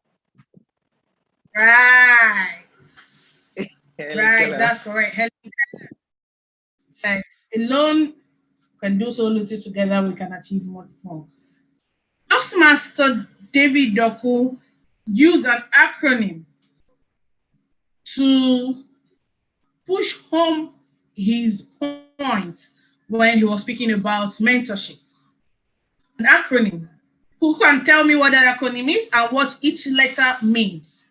Right. Helen Keller. That's correct. Helen Keller said, alone can do so little, together we can achieve much more. Toastmaster David Doku used an acronym to push home his point when he was speaking about mentorship. An acronym. Who can tell me what that acronym is and what each letter means?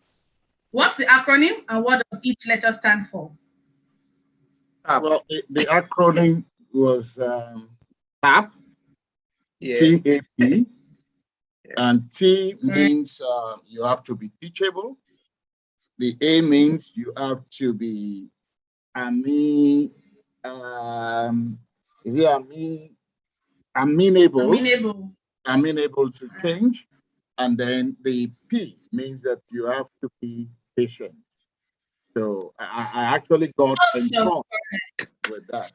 What's the acronym and what does each letter stand for? Well, the acronym was TAP, T-A-P, and T means you have to be teachable. The A means you have to be amenable. Amenable to change. And then the P means that you have to be patient. So I actually got informed with that.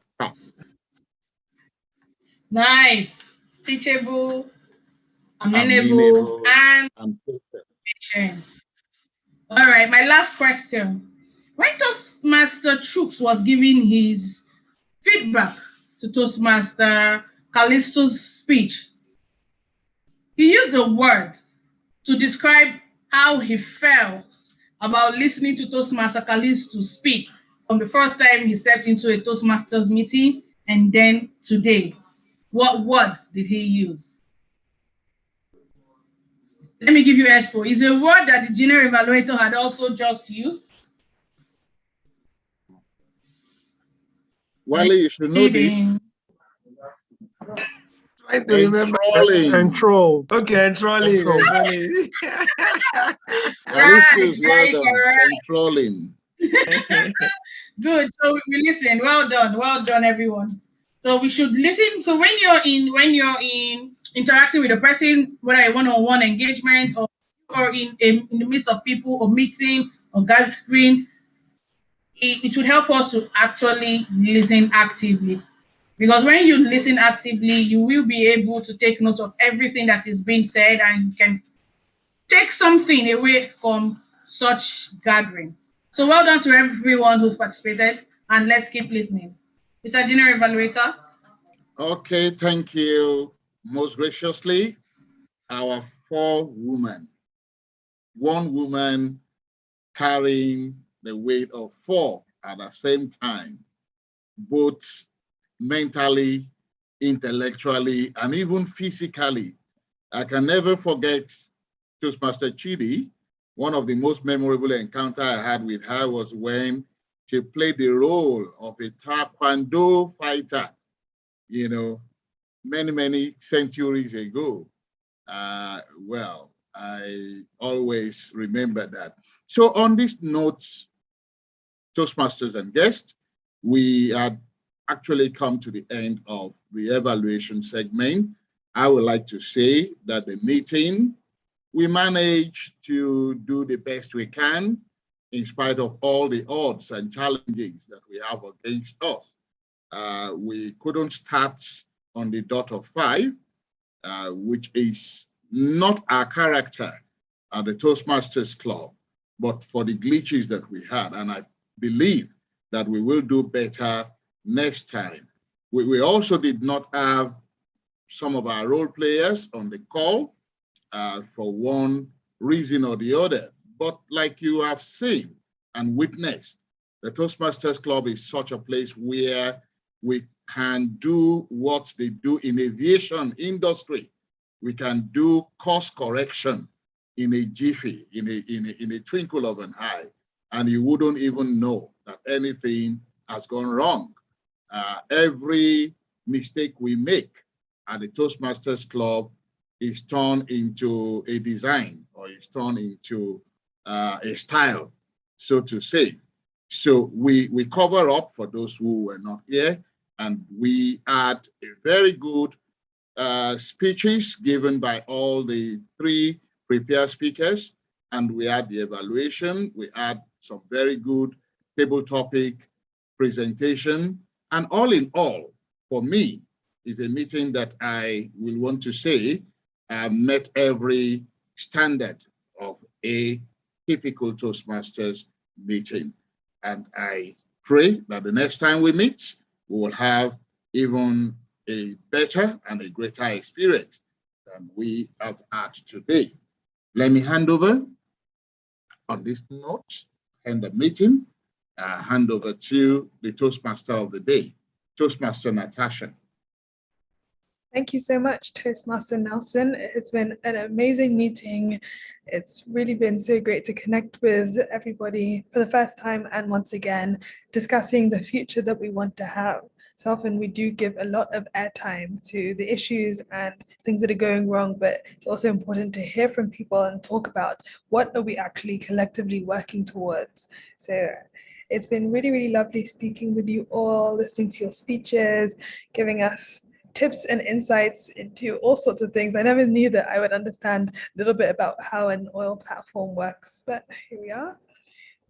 Nice. Teachable, amenable, and patient. All right, my last question. When Toastmaster Chooks was giving his feedback to Toastmaster Callisto's speech, he used the word to describe how he felt about listening to Toastmaster Callisto speak from the first time he stepped into a Toastmasters meeting and then today. What word did he use? Let me give you expo. It's a word that the general evaluator had also just used. Wale, you should know this. Trying to remember. Enthralled. Okay, enthralling. Enthralling. Callisto's very word on correct. controlling. Good. So we listened. Well done, everyone. So we should listen. So when you're in interacting with a person, whether a one-on-one engagement or in the midst of people or meeting or gathering, it should help us to actually listen actively. Because when you listen actively, you will be able to take note of everything that is being said and you can take something away from such gathering. So well done to everyone who's participated, and let's keep listening. Mr. General Evaluator. Okay, thank you most graciously. Our 4 women, 1 woman carrying the weight of 4 at the same time, both mentally, intellectually, and even physically. I can never forget Toastmaster Chidi. One of the most memorable encounters I had with her was when she played the role of a Taekwondo fighter, you know, many centuries ago. Well, I always remember that. So on this note, Toastmasters and guests, we had actually come to the end of the evaluation segment. I would like to say that the meeting, we managed to do the best we can in spite of all the odds and challenges that we have against us. We couldn't start on the dot of 5, which is not our character at the Toastmasters Club, but for the glitches that we had. And I believe that we will do better next time. We also did not have some of our role players on the call for one reason or the other. But like you have seen and witnessed, the Toastmasters Club is such a place where we can do what they do in aviation industry. We can do course correction in a jiffy, in a twinkle of an eye, and you wouldn't even know that anything has gone wrong. Every mistake we make at the Toastmasters Club is turned into a design or is turned into a style, so to say. So we cover up for those who were not here, and we had a very good speeches given by all the 3 prepared speakers, and we had the evaluation. We had some very good table topic presentation, and all in all, for me, is a meeting that I will want to say met every standard of a typical Toastmasters meeting. And I pray that the next time we meet, we will have even a better and a greater experience than we have had today. Let me hand over on this note, end the meeting, hand over to the Toastmaster of the day, Toastmaster Natasha. Thank you so much, Toastmaster Nelson. It has been an amazing meeting. It's really been so great to connect with everybody for the first time and once again, discussing the future that we want to have. So often we do give a lot of airtime to the issues and things that are going wrong, but it's also important to hear from people and talk about what are we actually collectively working towards. So it's been really, really lovely speaking with you all, listening to your speeches, giving us tips and insights into all sorts of things. I never knew that I would understand a little bit about how an oil platform works, but here we are.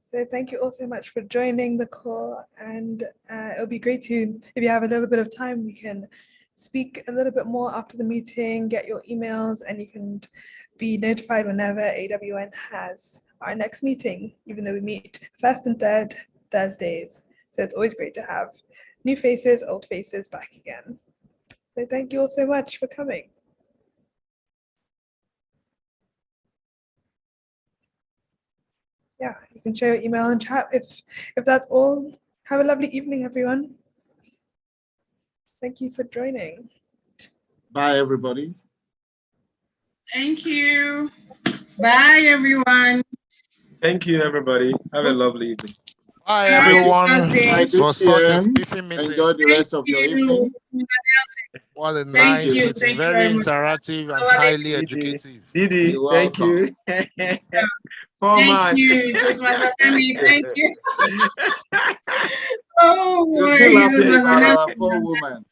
So thank you all so much for joining the call, and it'll be great to, if you have a little bit of time, we can speak a little bit more after the meeting, get your emails, and you can be notified whenever AWN has our next meeting, even though we meet first and third Thursdays. So it's always great to have new faces, old faces back again. So thank you all so much for coming. Yeah, you can share your email and chat if that's all. Have a lovely evening, everyone. Thank you for joining. Bye, everybody. Thank you. Bye, everyone. Thank you, everybody. Have a lovely evening. Bye, Happy everyone. Thursday. This was such a 2 p.m. spiffy meeting. Enjoy the rest of your evening. What a Thank nice you. meeting. Thank you Very very much. interactive and Have a highly Didi, educative. Didi, You're thank you. Poor Thank man. you, Toastmaster Femi. Thank you. Oh You're boy, still laughing Toastmaster about Femi. our poor woman.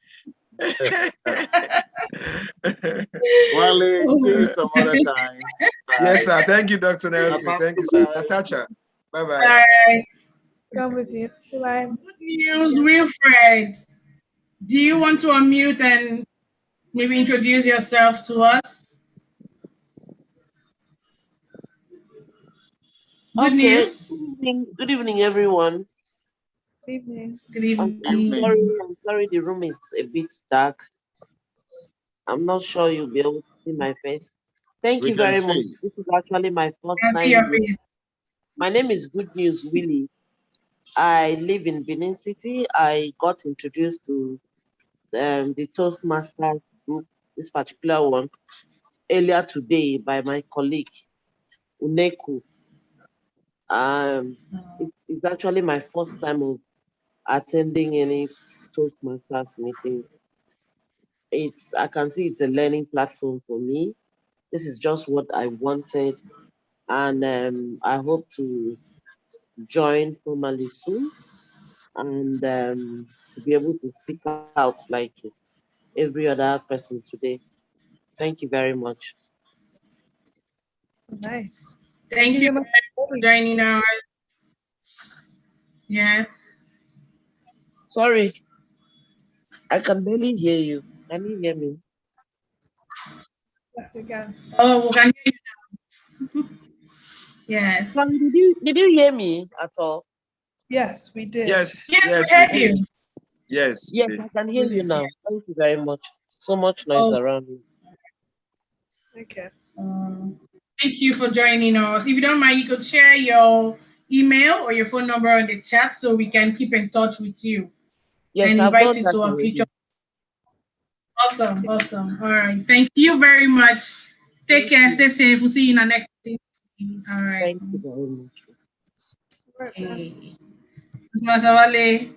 Wale, see you some other time. Yes, sir. Thank you, Dr. Nelson. Thank you, sir. Bye. Natasha. Bye-bye. Bye. Come with you. Bye. Good news, Wilfred. Do you want to unmute and maybe introduce yourself to us? Good Okay. news. Good evening, everyone. Good evening. Good I'm evening. sorry the room is a bit dark. I'm not sure you'll be able to see my face. Thank We you can very much. see. This is actually my first I see time your here. face. My name is Good News Willie. I live in Benin City. I got introduced to the Toastmasters group, this particular one, earlier today by my colleague, Uneku. It's actually my first time of attending any Toastmasters meeting. I can see it's a learning platform for me. This is just what I wanted, and I hope to join formally soon and to be able to speak out like every other person today. Thank you very much. Nice. Thank you so much for joining us. Yeah. Sorry, I can barely hear you. Can you hear me? Yes, we can. Oh, we can hear you now. Yes. Sorry, did you hear me at all? Yes, we did. Yes, Yes, yes, we we heard did. you. Yes, Yes, we did. I can hear you now. Thank you very much. So much noise Oh, around me. Okay. thank you for joining us. If you don't mind, you could share your email or your phone number on the chat so we can keep in touch with you Yes, and I've invite done you that to our future. already. Awesome. All right. Thank you very much. Take care. Stay safe. We'll see you in the next meeting. All right. Thank you very much. Okay. Ms. Masawale,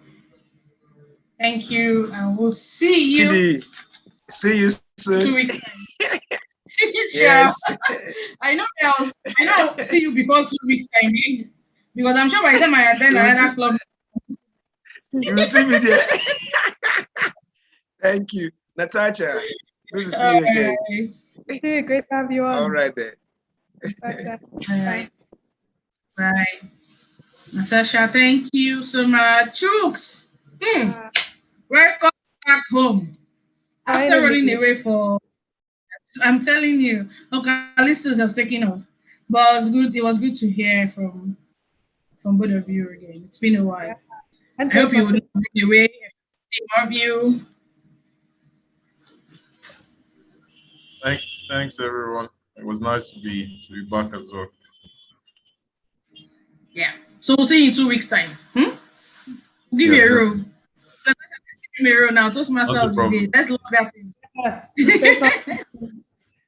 thank you. And we'll see you Didi, see you soon. 2 weeks time. Yes. Sure. I know I'll see you before 2 weeks time. Because I'm sure by the time I attend another club. You will see me there. Thank you. Natasha, good to see you again. Hey, great to have you on. All right then. Bye. Bye. Bye. Natasha, thank you so much. Chooks. Welcome back home. After running away I'm telling you, Ocalistus has taken off. But it was good to hear from both of you again. It's been a while. And I hope you would Toastmasters. not be away. See more of you. Thanks everyone. It was nice to be back as well. Yeah. So we'll see you in 2 weeks' time. Give Yes, me a definitely. room. Give me a room now. Toastmaster Not a of the day. problem. Let's look that in. Yes.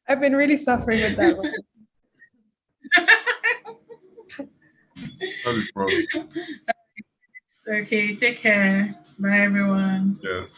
I've been really suffering with that one. Not a problem. Okay, take care. Bye, everyone. Yes.